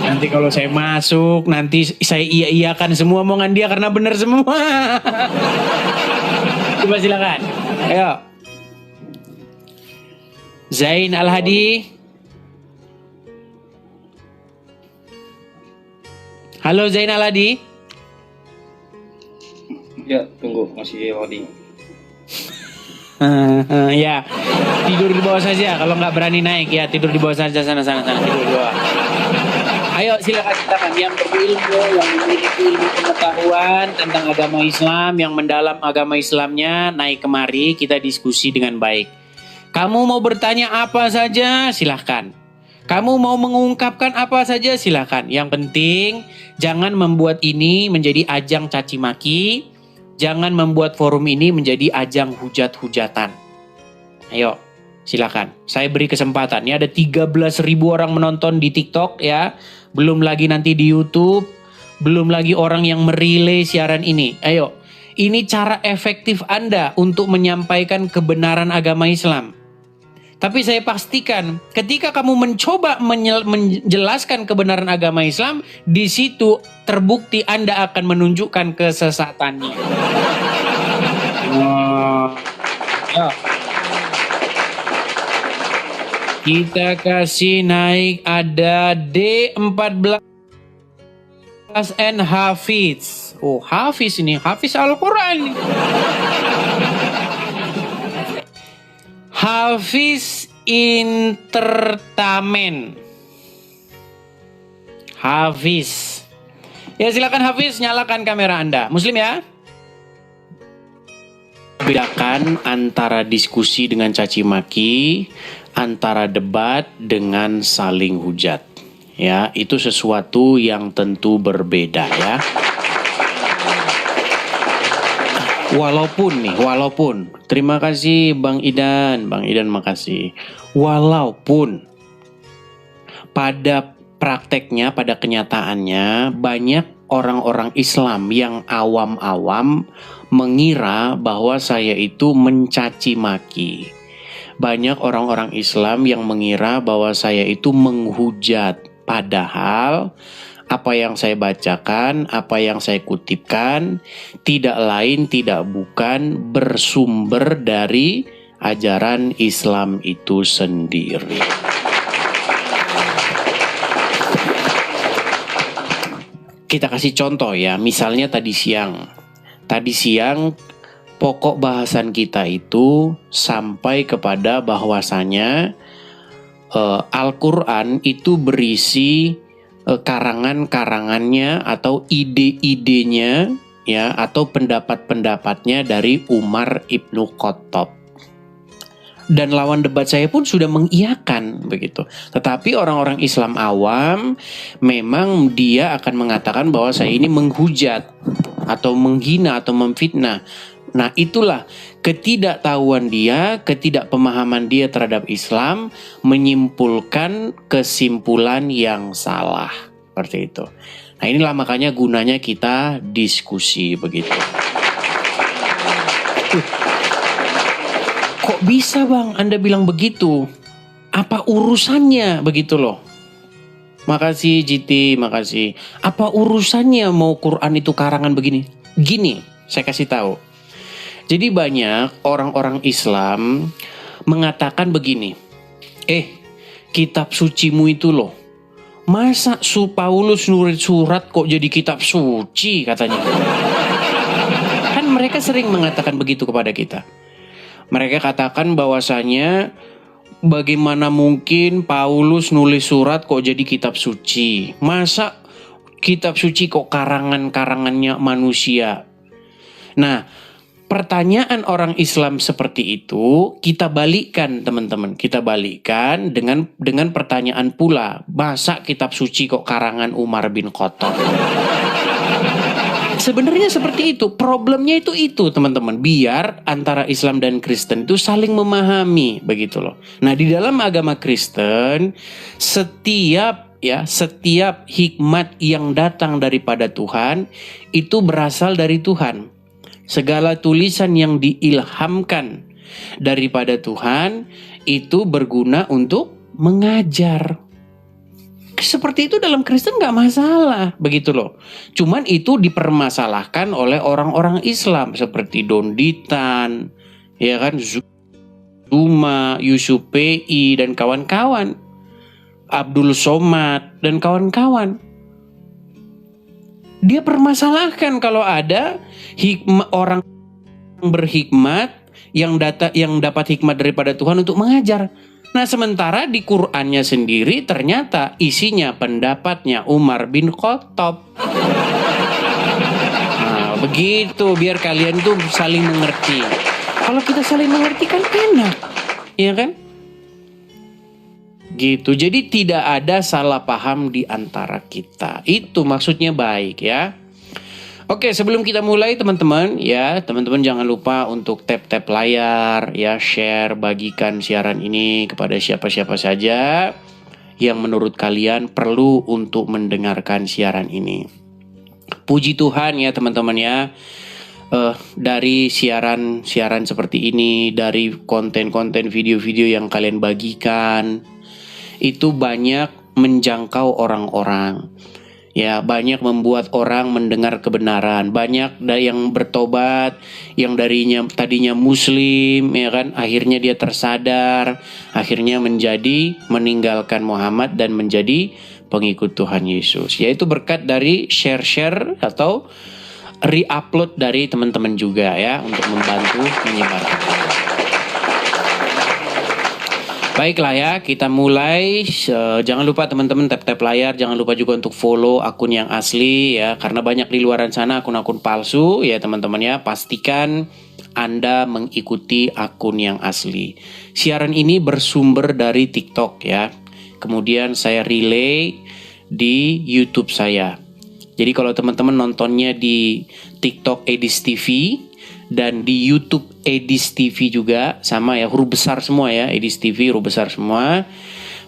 Nanti kalau saya masuk, nanti saya iya-iyakan semua omongan dia karena benar semua. Coba silakan. Ayo. Zain Al-Hadi. Halo Zain Al-Hadi. Ya, tunggu, masih loading. Ya, tidur di bawah saja. Kalau nggak berani naik, ya tidur di bawah saja sana tidur di bawah. Ayo silakan yang berilmu, yang memiliki ilmu pengetahuan tentang agama Islam, yang mendalam agama Islamnya, naik kemari kita diskusi dengan baik. Kamu mau bertanya apa saja, silahkan. Kamu mau mengungkapkan apa saja, silahkan. Yang penting jangan membuat ini menjadi ajang caci maki. Jangan membuat forum ini menjadi ajang hujat-hujatan. Ayo, silakan. Saya beri kesempatan. Ini ada 13.000 orang menonton di TikTok ya. Belum lagi nanti di YouTube. Belum lagi orang yang merilai siaran ini. Ayo, ini cara efektif Anda untuk menyampaikan kebenaran agama Islam. Tapi saya pastikan ketika kamu mencoba menjelaskan kebenaran agama Islam, di situ terbukti Anda akan menunjukkan kesesatannya. Ya. Kita kasih naik ada D14 and Hafiz. Oh, Hafiz ini, Hafiz Al-Quran. Hafiz Entertainment. Hafiz. Ya silakan Hafiz, nyalakan kamera Anda. Muslim ya? Bedakan antara diskusi dengan caci maki, antara debat dengan saling hujat. Ya, itu sesuatu yang tentu berbeda ya. Walaupun, terima kasih Bang Idan makasih. Walaupun pada prakteknya, pada kenyataannya banyak orang-orang Islam yang awam-awam mengira bahwa saya itu mencaci maki. Banyak orang-orang Islam yang mengira bahwa saya itu menghujat. Padahal apa yang saya bacakan, apa yang saya kutipkan, tidak lain tidak bukan bersumber dari ajaran Islam itu sendiri. Kita kasih contoh ya, misalnya tadi siang pokok bahasan kita itu sampai kepada bahwasanya Al-Quran itu berisi karangan-karangannya atau ide-idenya ya, atau pendapat-pendapatnya dari Umar Ibnu Khattab. Dan lawan debat saya pun sudah mengiyakan begitu. Tetapi orang-orang Islam awam memang dia akan mengatakan bahwa saya ini menghujat atau menghina atau memfitnah. Nah, itulah ketidaktahuan dia, ketidakpemahaman dia terhadap Islam menyimpulkan kesimpulan yang salah. Seperti itu. Nah, inilah makanya gunanya kita diskusi begitu. Kok bisa Bang Anda bilang begitu? Apa urusannya begitu loh. Makasih GT, makasih. Apa urusannya mau Quran itu karangan begini? Gini, saya kasih tahu. Jadi banyak orang-orang Islam mengatakan begini. Kitab sucimu itu loh. Masa Paulus nulis surat kok jadi kitab suci katanya. Kan mereka sering mengatakan begitu kepada kita. Mereka katakan bahwasanya bagaimana mungkin Paulus nulis surat kok jadi kitab suci? Masa kitab suci kok karangannya manusia? Nah, pertanyaan orang Islam seperti itu kita balikkan teman-teman. Kita balikkan dengan pertanyaan pula. Masa kitab suci kok karangan Umar bin Khattab? Sebenarnya seperti itu. Problemnya itu teman-teman. Biar antara Islam dan Kristen itu saling memahami begitu loh. Nah, di dalam agama Kristen setiap hikmat yang datang daripada Tuhan itu berasal dari Tuhan. Segala tulisan yang diilhamkan daripada Tuhan itu berguna untuk mengajar. Seperti itu dalam Kristen gak masalah begitu loh. Cuman itu dipermasalahkan oleh orang-orang Islam seperti Donditan, ya kan, Zuma, Yusuf P.I. dan kawan-kawan, Abdul Somad dan kawan-kawan. Dia permasalahkan kalau ada orang berhikmat yang dapat hikmat daripada Tuhan untuk mengajar. Nah, sementara di Qur'annya sendiri ternyata isinya pendapatnya Umar bin Khattab. Nah, begitu biar kalian tuh saling mengerti. Kalau kita saling mengerti kan enak, ya kan? Gitu. Jadi tidak ada salah paham di antara kita. Itu maksudnya baik ya. Oke, sebelum kita mulai teman-teman jangan lupa untuk tap layar ya, share, bagikan siaran ini kepada siapa-siapa saja yang menurut kalian perlu untuk mendengarkan siaran ini. Puji Tuhan ya teman-teman ya. Dari siaran seperti ini, dari konten-konten video-video yang kalian bagikan, itu banyak menjangkau orang-orang. Ya, banyak membuat orang mendengar kebenaran. Banyak yang bertobat, yang tadinya muslim, ya kan, akhirnya dia tersadar, akhirnya meninggalkan Muhammad dan menjadi pengikut Tuhan Yesus. Yaitu berkat dari share atau re-upload dari teman-teman juga ya, untuk membantu menyebarkan. Baiklah ya, kita mulai. Jangan lupa teman-teman tap layar. Jangan lupa juga untuk follow akun yang asli ya, karena banyak di luaran sana akun-akun palsu ya teman-teman ya. Pastikan Anda mengikuti akun yang asli. Siaran ini bersumber dari TikTok ya. Kemudian saya relay di YouTube saya. Jadi kalau teman-teman nontonnya di TikTok Edis TV dan di YouTube Edis TV juga sama ya, huruf besar semua ya, Edis TV huruf besar semua,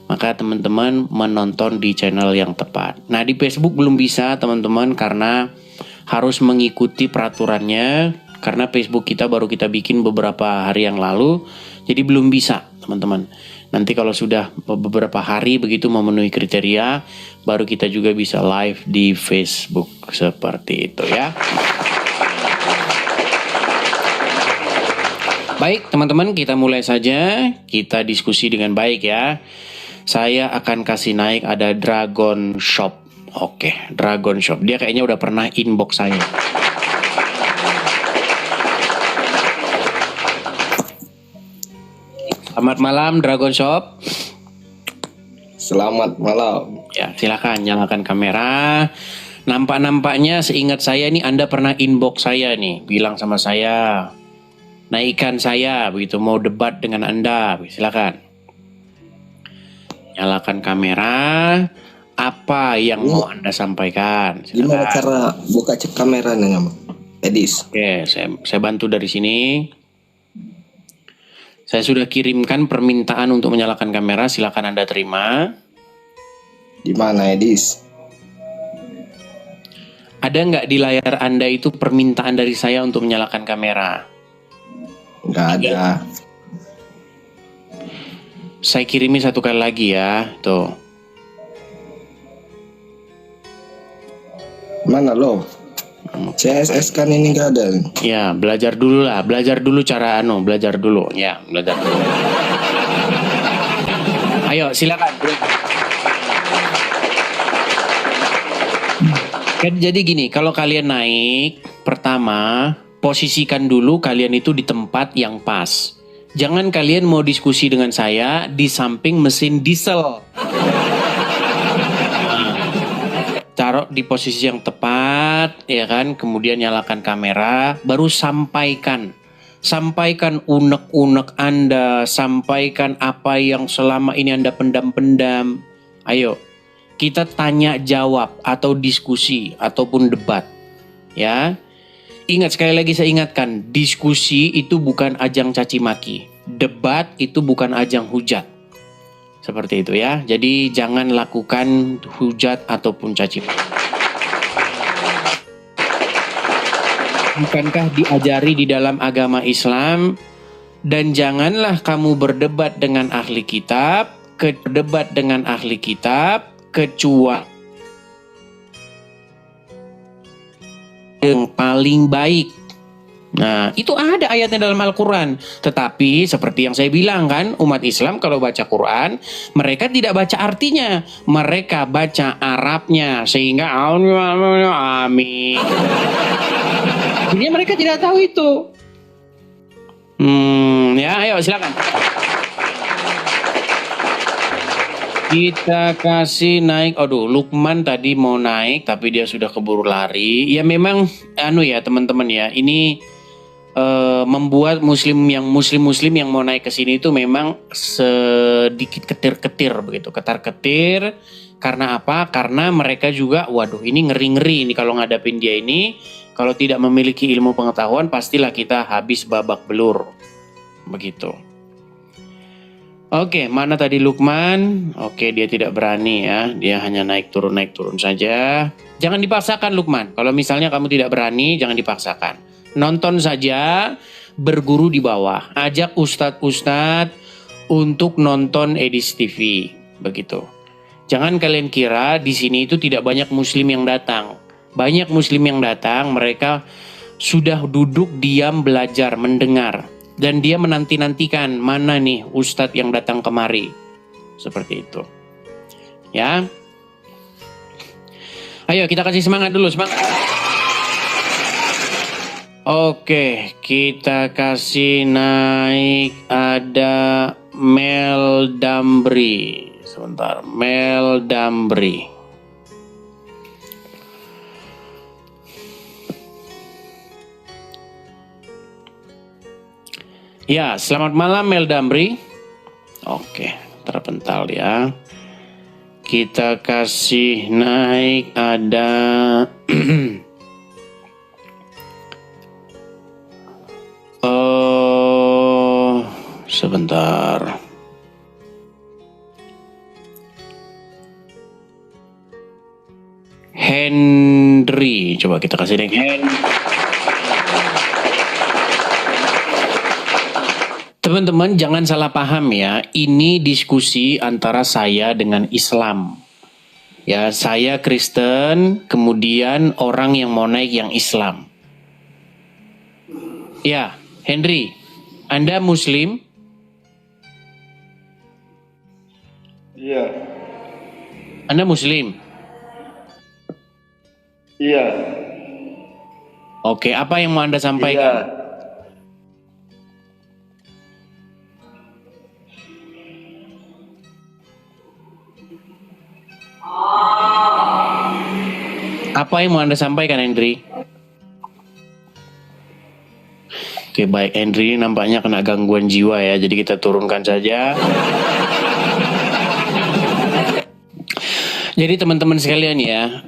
maka teman-teman menonton di channel yang tepat. Nah, di Facebook belum bisa teman-teman karena harus mengikuti peraturannya, karena Facebook kita baru kita bikin beberapa hari yang lalu, jadi belum bisa teman-teman. Nanti kalau sudah beberapa hari begitu memenuhi kriteria, baru kita juga bisa live di Facebook seperti itu ya. Baik teman-teman, kita mulai saja. Kita diskusi dengan baik ya. Saya akan kasih naik ada Dragon Shop. Oke, Dragon Shop. Dia kayaknya udah pernah inbox saya. Selamat malam Dragon Shop. Selamat malam. Ya, silakan nyalakan kamera. Nampak-nampaknya seingat saya nih Anda pernah inbox saya nih, bilang sama saya, naikkan saya begitu, mau debat dengan Anda. Silakan. Nyalakan kamera. Apa yang mau Anda sampaikan? Silakan. Gimana cara buka cek kameranya, Edis? Oke, saya bantu dari sini. Saya sudah kirimkan permintaan untuk menyalakan kamera. Silakan Anda terima. Di mana, Edis? Ada nggak di layar Anda itu permintaan dari saya untuk menyalakan kamera? Nggak ada. Saya kirimi satu kali lagi ya. Tuh. Mana lo? CSS kan ini gak ada. Ya, belajar dulu lah. Belajar dulu cara belajar dulu. Ya, belajar dulu. Ayo, silakan. Kan jadi gini, kalau kalian naik, pertama, posisikan dulu kalian itu di tempat yang pas. Jangan kalian mau diskusi dengan saya di samping mesin diesel. Taruh di posisi yang tepat, ya kan? Kemudian nyalakan kamera, baru sampaikan. Sampaikan unek-unek Anda, sampaikan apa yang selama ini Anda pendam-pendam. Ayo, kita tanya jawab atau diskusi ataupun debat. Ya. Ingat, sekali lagi saya ingatkan, diskusi itu bukan ajang caci maki. Debat itu bukan ajang hujat. Seperti itu ya. Jadi jangan lakukan hujat ataupun caci maki. Bukankah diajari di dalam agama Islam? Dan janganlah kamu berdebat dengan ahli kitab, kecuali yang paling baik. Nah, itu ada ayatnya dalam Al-Quran. Tetapi seperti yang saya bilang kan, umat Islam kalau baca Quran, mereka tidak baca artinya, mereka baca Arabnya, sehingga amin. Jadi mereka tidak tahu itu. Ya, ayo silakan. Kita kasih naik. Aduh, Lukman tadi mau naik tapi dia sudah keburu lari. Ya memang ya teman-teman ya, ini membuat muslim yang mau naik ke sini itu memang sedikit ketir-ketir begitu, ketar-ketir. Karena apa? Karena mereka juga waduh, ini ngeri-ngeri ini kalau ngadapin dia ini. Kalau tidak memiliki ilmu pengetahuan, pastilah kita habis babak belur. Begitu. Oke, mana tadi Lukman? Oke, dia tidak berani ya. Dia hanya naik turun saja. Jangan dipaksakan Lukman. Kalau misalnya kamu tidak berani, jangan dipaksakan. Nonton saja, berguru di bawah. Ajak ustadz-ustadz untuk nonton Edis TV. Begitu. Jangan kalian kira di sini itu tidak banyak muslim yang datang. Banyak muslim yang datang, mereka sudah duduk diam belajar, mendengar. Dan dia menanti-nantikan mana nih ustadz yang datang kemari. Seperti itu. Ya. Ayo kita kasih semangat dulu, semangat. Oke, kita kasih naik, ada Mel Damri. Sebentar, Mel Damri. Ya, selamat malam Mel Damri. Oke, terpental ya. Kita kasih naik, ada sebentar. Henry, coba kita kasih naik Teman-teman jangan salah paham ya, ini diskusi antara saya dengan Islam. Ya, saya Kristen, kemudian orang yang mau naik yang Islam. Ya, Henry, Anda Muslim? Iya. Anda Muslim? Iya. Oke, apa yang mau Anda sampaikan? Iya. Apa yang mau Anda sampaikan, Henry? Oke, baik. Henry nampaknya kena gangguan jiwa ya, jadi kita turunkan saja. Jadi teman-teman sekalian ya,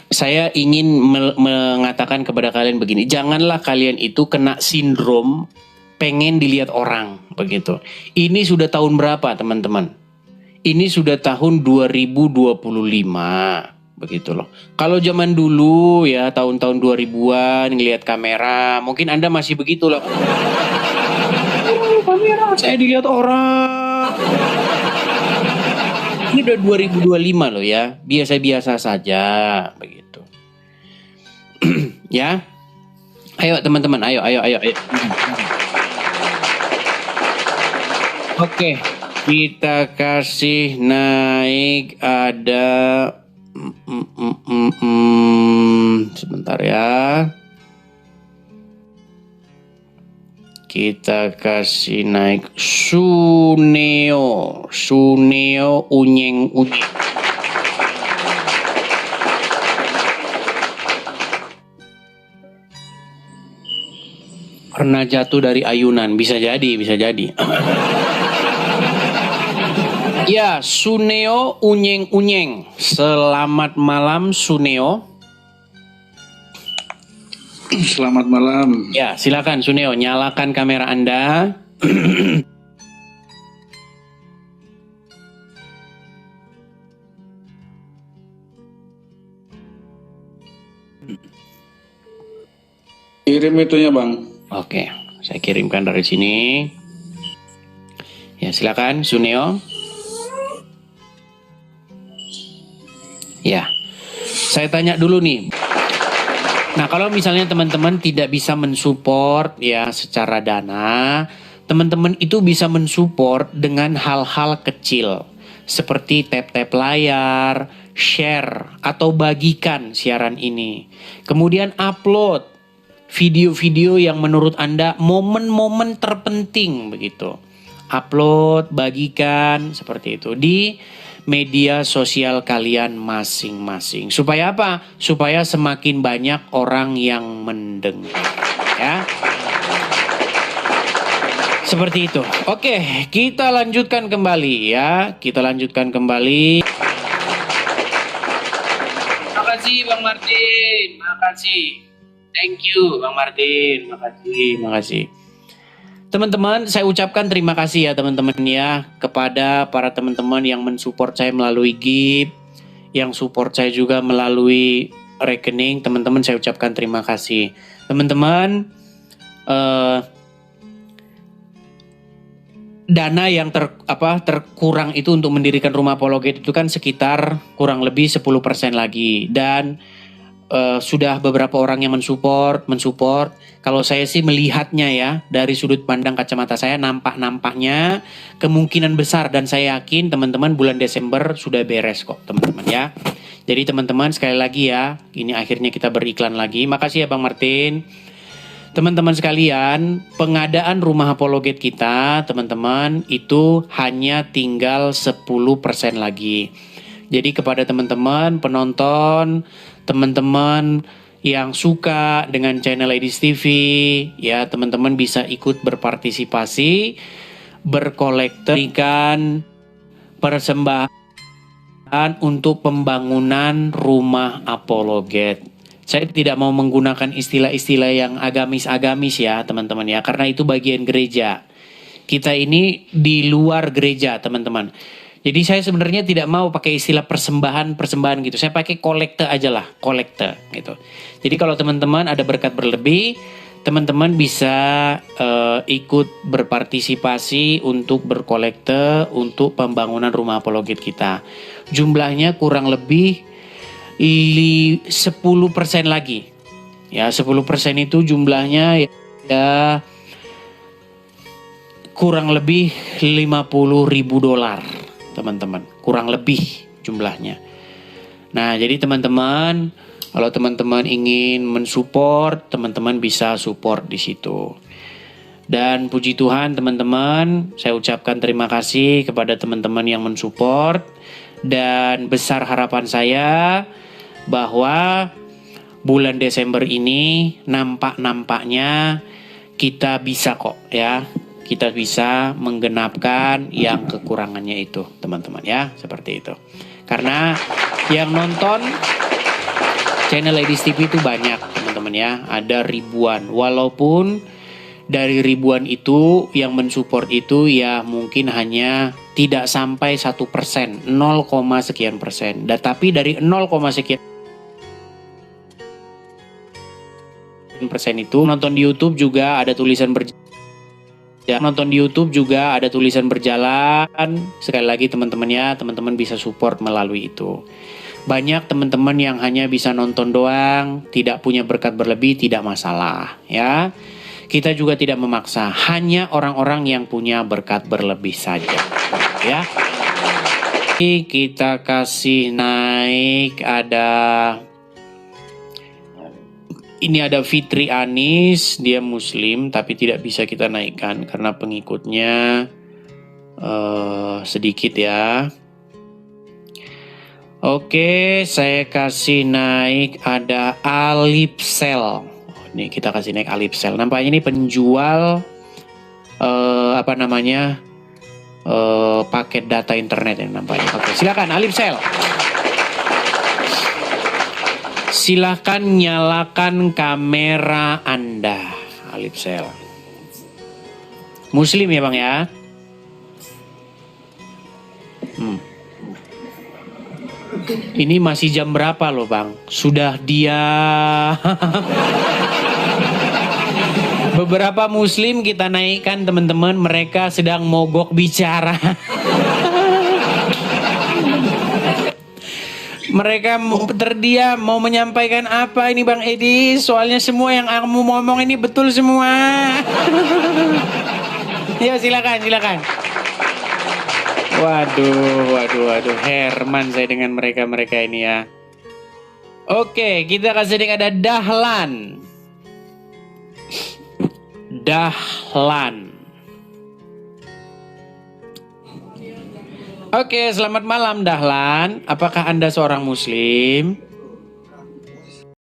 saya ingin mengatakan kepada kalian begini, janganlah kalian itu kena sindrom pengen dilihat orang, begitu. Ini sudah tahun berapa teman-teman? Ini sudah tahun 2025, begitu loh. Kalau zaman dulu ya, tahun-tahun 2000-an ngelihat kamera, mungkin Anda masih begitu loh. kamera, saya dilihat orang. Ini udah 2025 loh ya, biasa-biasa saja begitu. Ya, ayo teman-teman, ayo. Oke, kita kasih naik ada sebentar ya. Kita kasih naik Suneo unyeng. Pernah jatuh dari ayunan, bisa jadi. Ya, Suneo unyeng. Selamat malam Suneo. Selamat malam. Ya, silakan Suneo, nyalakan kamera Anda. Kirim itunya, Bang. Oke, saya kirimkan dari sini. Ya, silakan Suneo. Ya, saya tanya dulu nih. Nah, kalau misalnya teman-teman tidak bisa mensupport ya secara dana, teman-teman itu bisa mensupport dengan hal-hal kecil seperti tap-tap layar, share atau bagikan siaran ini. Kemudian upload video-video yang menurut Anda momen-momen terpenting begitu. Upload, bagikan seperti itu di media sosial kalian masing-masing. Supaya apa? Supaya semakin banyak orang yang mendengar. Ya. Seperti itu. Oke, kita lanjutkan kembali ya. Makasih Bang Martin. Makasih. Thank you Bang Martin. Makasih. Teman-teman, saya ucapkan terima kasih ya teman-teman ya kepada para teman-teman yang mensupport saya melalui Gift, yang support saya juga melalui rekening. Teman-teman, saya ucapkan terima kasih. Teman-teman, dana yang terkurang itu untuk mendirikan rumah apologet itu kan sekitar kurang lebih 10% lagi, dan sudah beberapa orang yang mensupport. Kalau saya sih melihatnya ya dari sudut pandang kacamata saya, nampaknya kemungkinan besar, dan saya yakin teman-teman bulan Desember sudah beres kok teman-teman ya. Jadi teman-teman sekali lagi ya, ini akhirnya kita beriklan lagi. Makasih ya Bang Martin. Teman-teman sekalian, pengadaan rumah apologet kita teman-teman itu hanya tinggal 10% lagi. Jadi kepada teman-teman penonton, teman-teman yang suka dengan channel Edis TV, ya teman-teman bisa ikut berpartisipasi, berkolektorkan persembahan untuk pembangunan rumah apologet. Saya tidak mau menggunakan istilah-istilah yang agamis-agamis ya teman-teman ya, karena itu bagian gereja. Kita ini di luar gereja teman-teman. Jadi saya sebenarnya tidak mau pakai istilah persembahan gitu. Saya pakai kolekte aja lah, kolekte gitu. Jadi kalau teman-teman ada berkat berlebih, teman-teman bisa ikut berpartisipasi untuk berkolekte untuk pembangunan rumah apologet kita. Jumlahnya kurang lebih 10% lagi. Ya, 10% itu jumlahnya ya kurang lebih $50.000. Teman-teman, kurang lebih jumlahnya. Nah, jadi teman-teman, kalau teman-teman ingin mensupport, teman-teman bisa support di situ. Dan puji Tuhan teman-teman, saya ucapkan terima kasih kepada teman-teman yang mensupport, dan besar harapan saya bahwa bulan Desember ini nampaknya kita bisa kok ya. Kita bisa menggenapkan yang kekurangannya itu teman-teman ya, seperti itu. Karena yang nonton channel Edis TV itu banyak teman-teman ya, ada ribuan. Walaupun dari ribuan itu yang mensupport itu ya mungkin hanya tidak sampai 1%, 0, sekian persen. Tapi dari 0, sekian persen itu nonton di YouTube juga ada tulisan Ya, nonton di YouTube juga ada tulisan berjalan. Sekali lagi teman-teman bisa support melalui itu. Banyak teman-teman yang hanya bisa nonton doang, tidak punya berkat berlebih, tidak masalah ya. Kita juga tidak memaksa, hanya orang-orang yang punya berkat berlebih saja ya. Kita kasih naik, ini ada Fitri Anis, dia muslim tapi tidak bisa kita naikkan karena pengikutnya sedikit ya. Oke, saya kasih naik ada Alipsel. Nih kita kasih naik Alipsel. Nampaknya ini penjual paket data internet yang nampaknya. Oke, silakan Alipsel. Silakan nyalakan kamera Anda, Alipsel. Muslim ya Bang ya? Ini masih jam berapa loh Bang? Sudah dia... Beberapa muslim kita naikkan teman-teman, mereka sedang mogok bicara. Mereka terdiam mau menyampaikan apa ini Bang Edi? Soalnya semua yang kamu ngomong ini betul semua. Ya silakan. Waduh, Herman saya dengan mereka ini ya. Oke, kita kasih lihat ada Dahlan. Oke, selamat malam Dahlan. Apakah Anda seorang muslim?